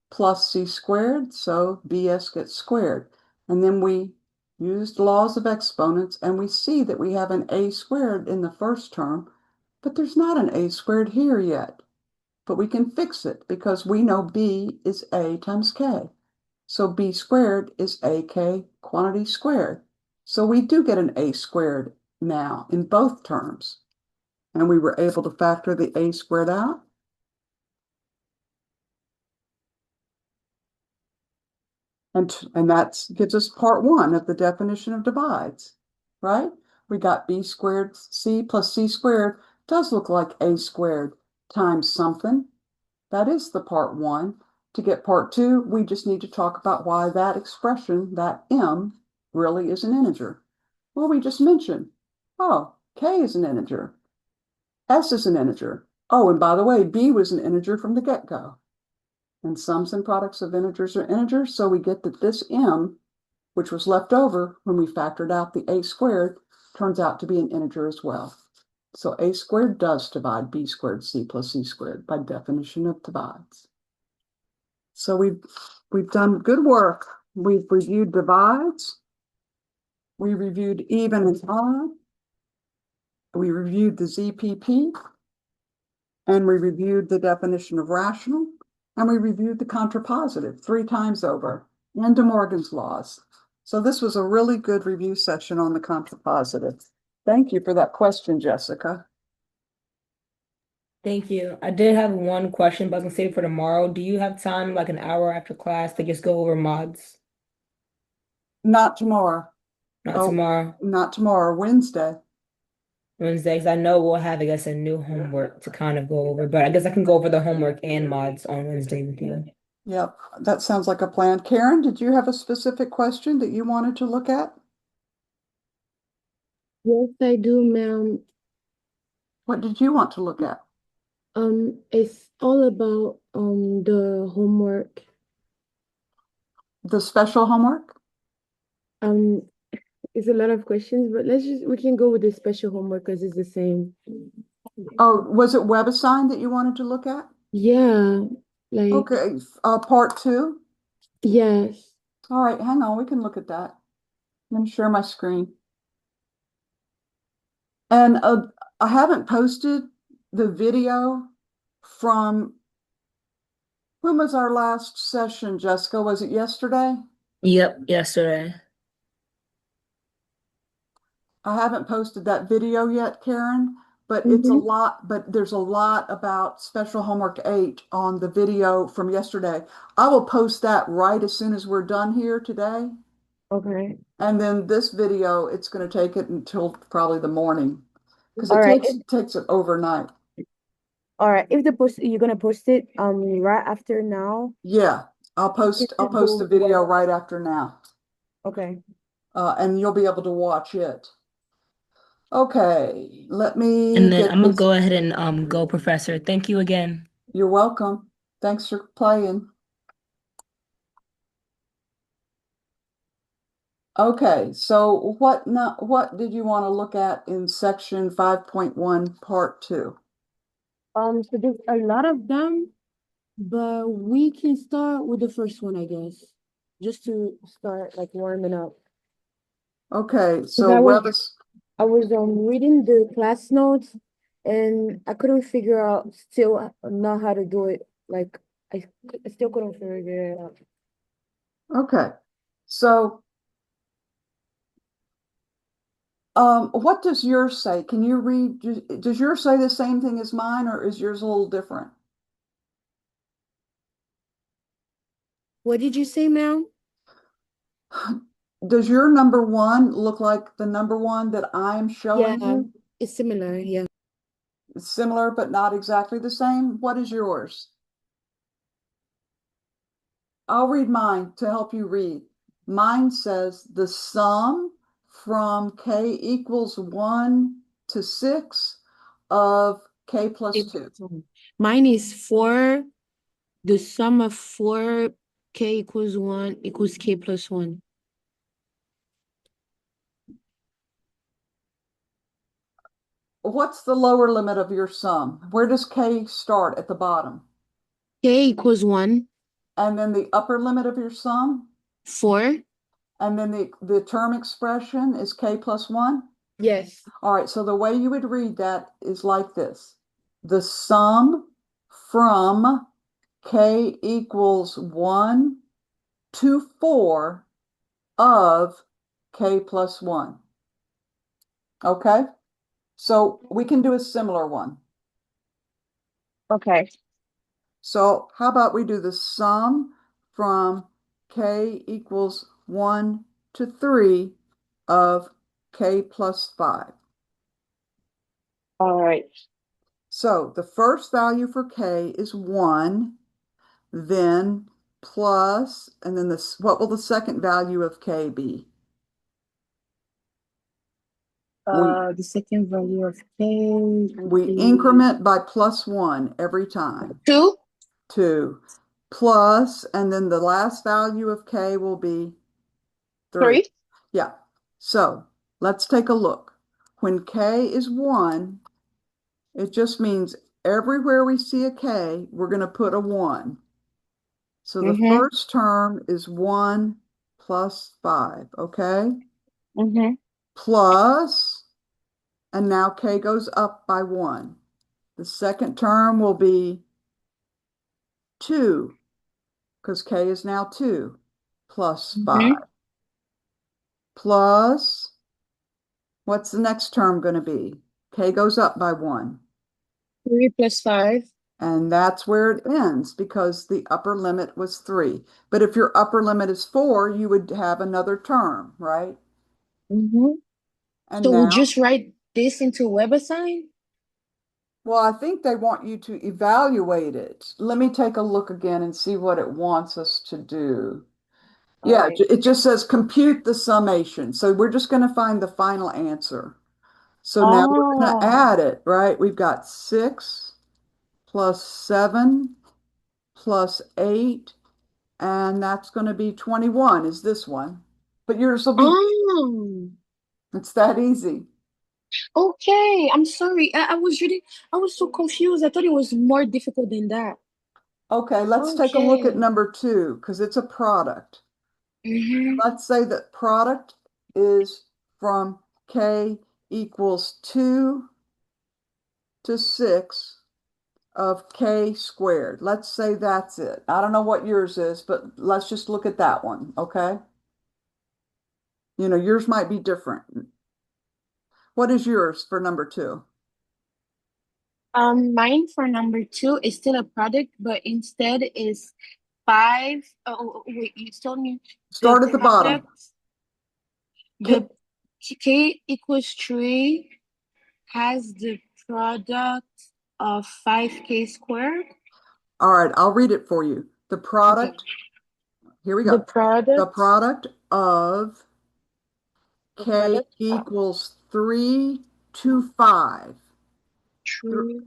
Plus C squared. So BS gets squared. And then we used laws of exponents, and we see that we have an A squared in the first term, but there's not an A squared here yet. But we can fix it because we know B is A times K. So b squared is ak quantity squared. So we do get an a squared now in both terms. And we were able to factor the a squared out. And that gives us part one of the definition of divides, right? We got b squared c plus c squared does look like a squared times something. That is the part one. To get part two, we just need to talk about why that expression, that m, really is an integer. Well, we just mentioned, oh, k is an integer. S is an integer. Oh, and by the way, b was an integer from the get-go. And sums and products of integers are integers, so we get that this m, which was left over when we factored out the a squared, turns out to be an integer as well. So a squared does divide b squared c plus c squared by definition of divides. So we've done good work. We've reviewed divides. We reviewed even and odd. We reviewed the ZPP. And we reviewed the definition of rational. And we reviewed the contrapositive 3 times over and De Morgan's laws. So this was a really good review session on the contrapositive. Thank you for that question, Jessica.
Thank you. I did have one question, but I was gonna save it for tomorrow. Do you have time, like an hour after class, to just go over mods?
Not tomorrow.
Not
Oh,
tomorrow,
not tomorrow, Wednesday.
Wednesday, 'cause I know we'll have, I guess, a new homework to kind of go over, but I guess I can go over the homework and mods on Wednesday with you.
Yep, that sounds like a plan. Karen, did you have a specific question that you wanted to look at?
Yes, I do, ma'am.
What did you want to look at?
It's all about the homework.
The special homework?
Um, it's a lot of questions, but we can go with the special homework because it's the same.
Oh, was it WebAssign that you wanted to look at?
Yeah, like
Okay, part two.
yes.
All right, hang on, we can look at that. I'm gonna share my screen. And I haven't posted the video from, when was our last session, Jessica? Was it yesterday?
Yep, yesterday.
I haven't posted that video yet, Karen, but
Mm-hmm.
but there's a lot about special homework 8 on the video from yesterday. I will post that right as soon as we're done here today.
Okay.
And then this video, it's going to take it until probably the morning because
All
it
right.
takes it overnight.
All right. If the post you're gonna post it right after now,
Yeah,
we can
I'll
just
post
go
the
over
video
that.
right after now.
Okay.
And you'll be able to watch it. Okay, let me
And then
get
I'm gonna
this.
go ahead and go, Professor. Thank you again.
You're welcome. Thanks for playing. Okay, so what did you want to look at in section 5.1, part 2?
So there's a lot of them, but we can start with the first one, I guess, just to start like warming up.
Okay,
Because
so
I was reading the class notes and I couldn't figure out still not how to do it. Like I still couldn't figure it out.
okay. So what does yours say? Can you read, does yours say the same thing as mine, or is yours a little different?
What did you say, ma'am?
Does your number one look like the number one that I'm showing
Yeah,
you?
it's similar. Yeah.
It's similar, but not exactly the same. What is yours? I'll read mine to help you read. Mine says the sum from k equals 1 to 6 of k plus 2.
Mine is 4. The sum of 4k equals 1 equals k plus 1.
What's the lower limit of your sum? Where does k start at the bottom?
K equals 1,
And then the upper limit of your sum?
4.
And then the term expression is k plus 1?
Yes.
All right, so the way you would read that is like this. The sum from k equals 1 to 4 of k plus 1. Okay? So we can do a similar one.
Okay.
So how about we do the sum from k equals 1 to 3 of k plus 5.
All right.
So the first value for k is 1, then plus, and then this, what will the second value of k be?
The second value of k would
We
be
increment by plus 1 every time.
2.
2 plus, and then the last value of k will be 3.
3.
Yeah. So let's take a look. When k is 1, it just means everywhere we see a k, we're going to put a 1. So the
Mm-hmm.
first term is 1 plus 5, okay?
Mm-hmm.
Plus, and now k goes up by 1. The second term will be 2, because k is now 2, plus 5.
Mm-hmm.
Plus, what's the next term going to be? K goes up by 1.
3 plus 5.
And that's where it ends because the upper limit was 3. But if your upper limit is 4, you would have another term, right?
Mm-hmm.
And
So we'll
now,
just write this into WebAssign?
well, I think they want you to evaluate it. Let me take a look again and see what it wants us to do.
All
Yeah,
right.
it just says compute the summation. So we're just going to find the final answer. So now we're going to
Oh.
add it, right? We've got 6 plus 7 plus 8, and that's going to be 21 is this one. But yours will be,
Oh.
it's that easy.
Okay. I'm sorry. I was so confused. I thought it was more difficult than that.
Okay, let's take a look at
Okay.
number 2 because it's a product.
Mm-hmm.
Let's say that product is from k equals 2 to 6 of k squared. Let's say that's it. I don't know what yours is, but let's just look at that one, okay? You know, yours might be different. What is yours for number 2?
Mine for number 2 is still a product, but instead is 5. Wait, you told me the
Start at the bottom.
product, the K equals 3 has the product of 5K squared.
All right, I'll read it for you. The
Okay.
product, here we
The
go. The
product,
product of
the
k
product of
equals 3 to 5
3,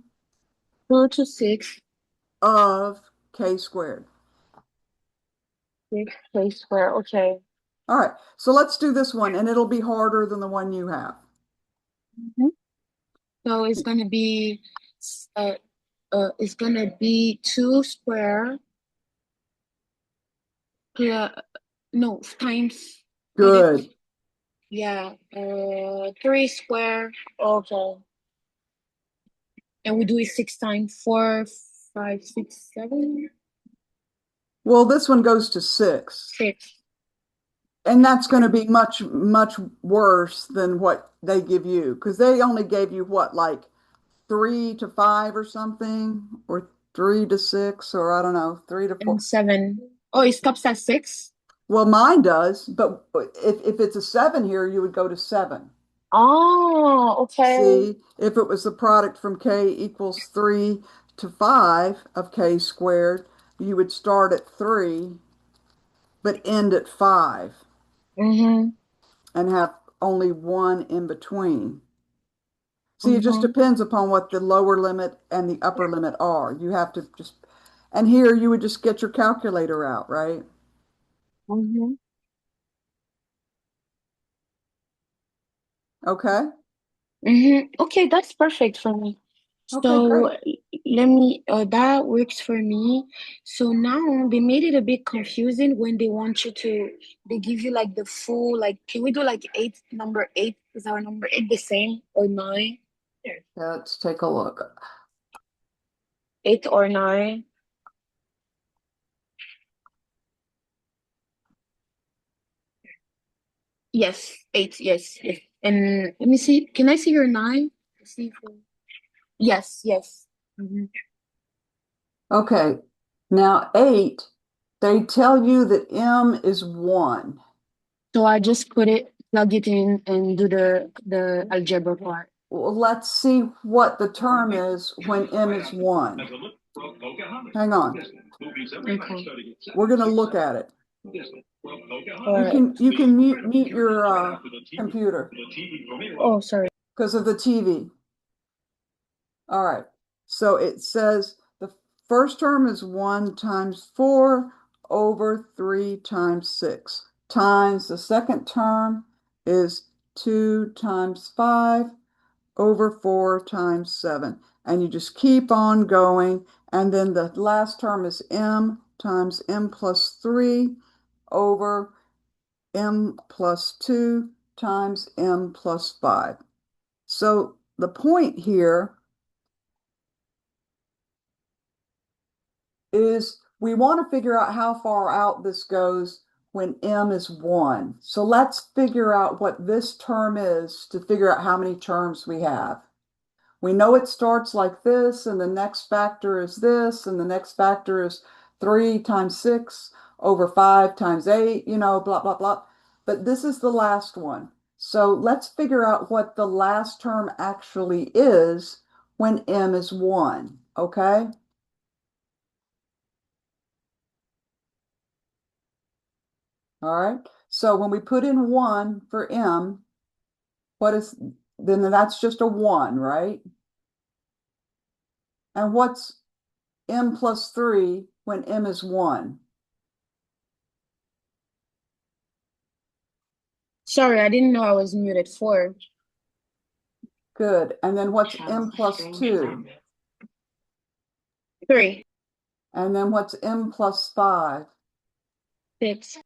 2 to 6,
of k squared.
6K squared. Okay.
All right, so let's do this one, and it'll be harder than the one you have.
Mhm. So uh, it's gonna be 2 square plus, no, times, what it,
Good.
yeah, 3 square. Okay. And we do it 6 times, 4, 5, 6, 7,
Well, this one goes to 6,
6.
and that's going to be much, much worse than what they give you because they only gave you what, like 3 to 5 or something, or 3 to 6, or I don't know, 3 to 4.
And 7. Oh, it stops at 6?
Well, mine does, but if it's a 7 here, you would go to 7.
Oh, okay.
See, if it was the product from k equals 3 to 5 of k squared, you would start at 3, but end at 5
Mm-hmm.
and have only one in between. See, it just
Mm-hmm.
depends upon what the lower limit and the upper limit are. You have to just, and here you would just get your calculator out, right?
Mm-hmm.
Okay.
Mm-hmm. Okay, that's perfect for me.
Okay, great.
So let me, that works for me. So now they made it a bit confusing when they want you to, they give you like the full, like, can we do like 8, number 8? Is our number 8 the same or 9?
Let's take a look.
8 or 9? Yes, 8, yes, yes. And let me see, can I see your 9? C for yes, yes. Mm-hmm.
Okay, now 8, they tell you that M is 1.
So I just plug it in, and do the algebra part.
Well, let's see what the term is when M is 1. Hang on.
Okay.
We're going to look at it.
All right.
You can mute your computer
Oh, sorry.
because of the TV. All right. So it says the first term is 1 times 4 over 3 times 6 times the second term is 2 times 5 over 4 times 7. And you just keep on going. And then the last term is M times M plus 3 over M plus 2 times M plus 5. So the point here is we want to figure out how far out this goes when M is 1. So let's figure out what this term is to figure out how many terms we have. We know it starts like this, and the next factor is this, and the next factor is 3 times 6 over 5 times 8, blah, blah, blah. But this is the last one. So let's figure out what the last term actually is when M is 1, okay? All right. So when we put in 1 for M, then that's just a 1, right? And what's M plus 3 when M is 1?
Sorry, I didn't know I was muted. 4.
Good. And then what's M plus 2?
3.
And then what's M plus 5?
6.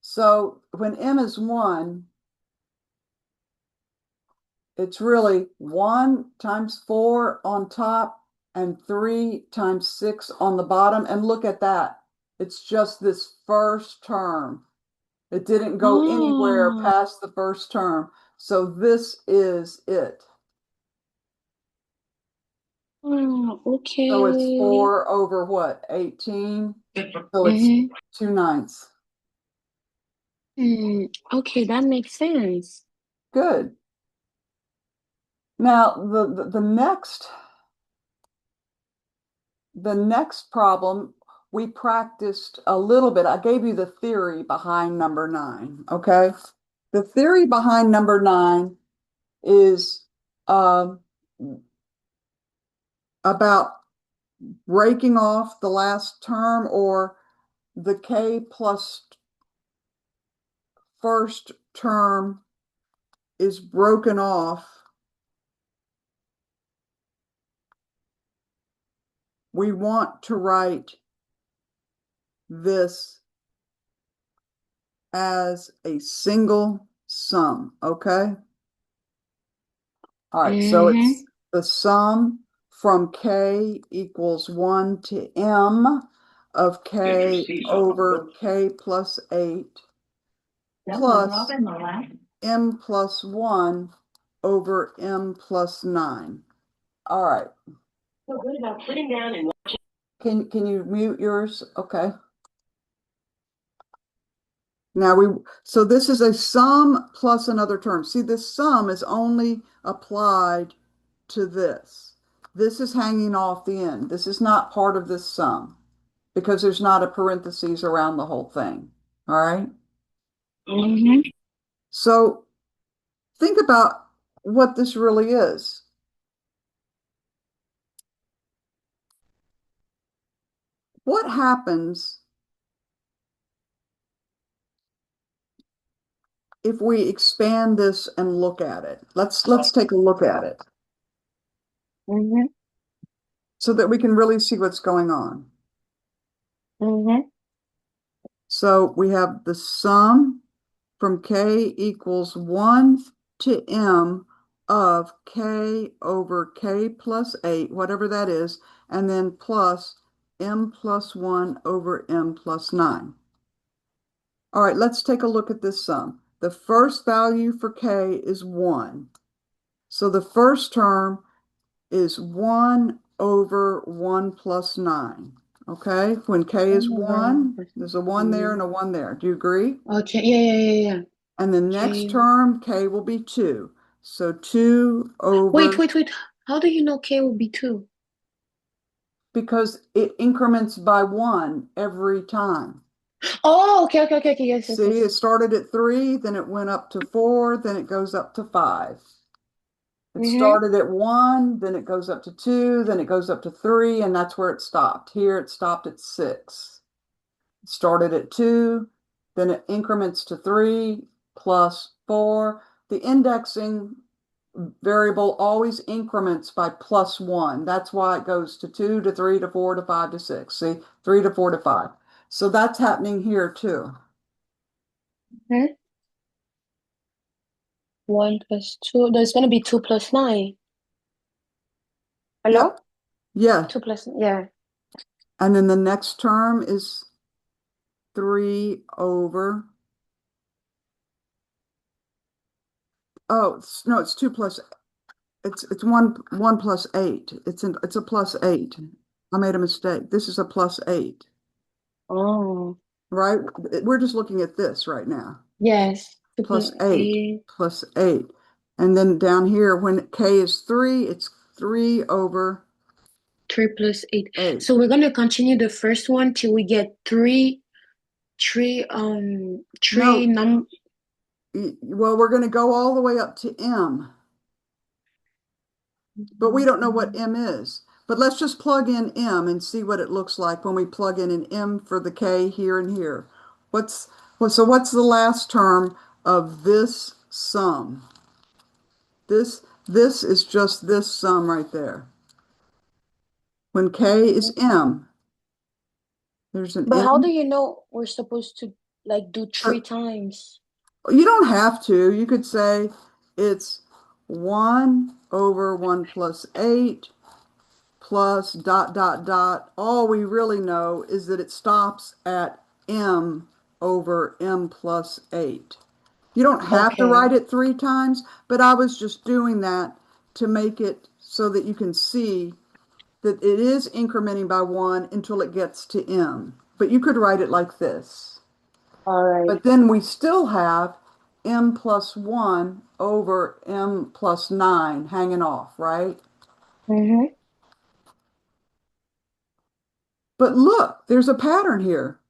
So when M is 1, it's really 1 times 4 on top and 3 times 6 on the bottom. And look at that. It's just this first term. It didn't go anywhere
Oh,
past the first term. So this is it. So it's
okay.
4 over what? 18? So it's
Mm-hmm.
2/9.
Okay, that makes sense.
Good. Now the next problem we practiced a little bit. I gave you the theory behind number 9. Okay. The theory behind number 9 is um, about breaking off the last term, or the K plus first term is broken off. We want to write this as a single sum, okay? All right, so
Mm-hmm.
it's the sum from K equals 1 to M of K over K plus 8 plus M plus 1 over M plus 9. All right.
Feel good about sitting down and
Can you mute yours? Okay. So this is a sum plus another term. See, this sum is only applied to this. This is hanging off the end. This is not part of this sum because there's not a parentheses around the whole thing. All right.
Mm-hmm.
So think about what this really is. What happens if we expand this and look at it? Let's take a look at it
Mm-hmm.
so that we can really see what's going on.
Mm-hmm.
So we have the sum from K equals 1 to M of K over K plus 8, whatever that is, and then plus M plus 1 over M plus 9. All right, let's take a look at this sum. The first value for K is 1. So the first term is 1 over 1 plus 9. Okay, when k is 1, there's a 1 there and a 1 there. Do you agree?
Okay, yeah.
And the next term, k will be 2. So 2 over,
Wait. How do you know K will be 2?
because it increments by 1 every time.
Oh, okay. Yes.
See, it started at 3, then it went up to 4, then it goes up to 5. It started at 1, then it goes up to 2, then it goes up to 3, and that's where it stopped. Here it stopped at 6. It started at 2, then it increments to 3 plus 4. The indexing variable always increments by plus 1. That's why it goes to 2 to 3 to 4 to 5 to 6. See, 3 to 4 to 5. So that's happening here too.
1 plus 2. There's going to be 2 plus 9. Hello?
Yep. Yeah.
2 plus, yeah.
And then the next term is 3 over. Oh, no, it's 2 plus, it's 1 plus 8. It's a plus 8. I made a mistake. This is a plus 8.
Oh,
Right? We're just looking at this right now.
yes. 2
Plus
plus
8,
8.
plus 8. And then down here, when k is 3, it's 3 over
3 plus 8.
8.
So we're going to continue the first one till we get three
No, well, we're going to go all the way up to m, but we don't know what m is. But let's just plug in m and see what it looks like when we plug in an m for the k here and here. So what's the last term of this sum? This is just this sum right there. When k is m, there's an
But how
m.
do you know we're supposed to like do 3 times?
You don't have to. You could say it's 1 over 1 plus 8 plus ... All we really know is that it stops at m over m plus 8. You don't have to write it 3 times, but I was just doing that to make it so that you can see that it is incrementing by 1 until it gets to m. But you could write it like this.
All right.
But then we still have m plus 1 over m plus 9 hanging off, right? But look, there's a pattern here.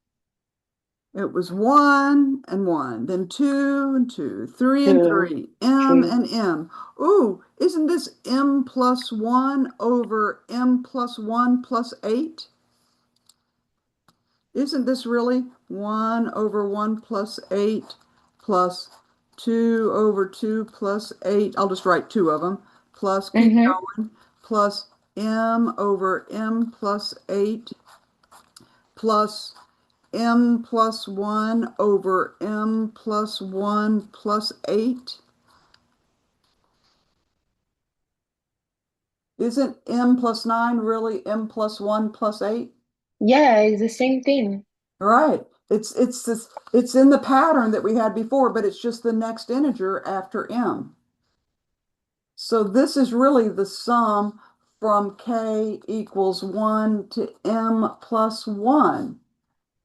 It was 1 and 1, then 2 and 2, 3 and 3, m and m. Ooh, isn't this m plus 1 over m plus 1 plus 8? Isn't this really 1 over 1 plus 8 plus 2 over 2 plus 8? I'll just write 2 of them. Plus, keep going, plus m over m plus 8 plus m plus 1 over m plus 1 plus 8. Isn't m plus 9 really m plus 1 plus 8?
Yeah, it's the same thing.
Right. It's in the pattern that we had before, but it's just the next integer after m. So this is really the sum from k equals 1 to m plus 1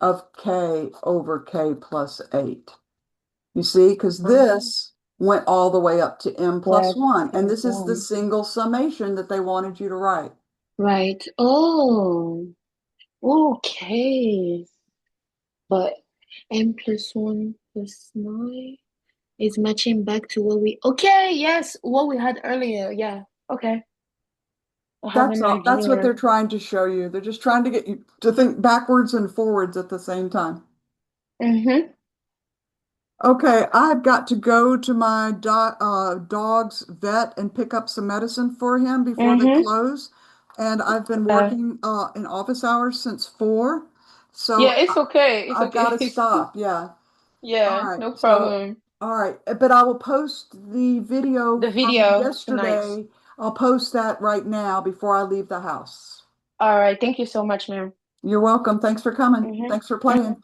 of k over k plus 8. You see, because this went all the way up to m plus 1, and this is the single summation that they wanted you to write.
Right. Oh, okay. But m plus 1 plus 9 is matching back to what what we had earlier. Yeah. Okay. I have
That's
an
all. That's what they're
idea.
trying to show you. They're just trying to get you to think backwards and forwards at the same time. Okay, I've got to go to my dog's vet and pick up some medicine for him before they close. And I've been working in office hours since 4. So
Yeah, it's okay. It's
I've got to
okay.
stop. Yeah. All
Yeah,
right.
no
So,
problem.
all right. But I will post the video
The
from
video tonight.
yesterday. I'll post that right now before I leave the house.
All right. Thank you so much, ma'am.
You're welcome. Thanks for coming. Thanks for playing.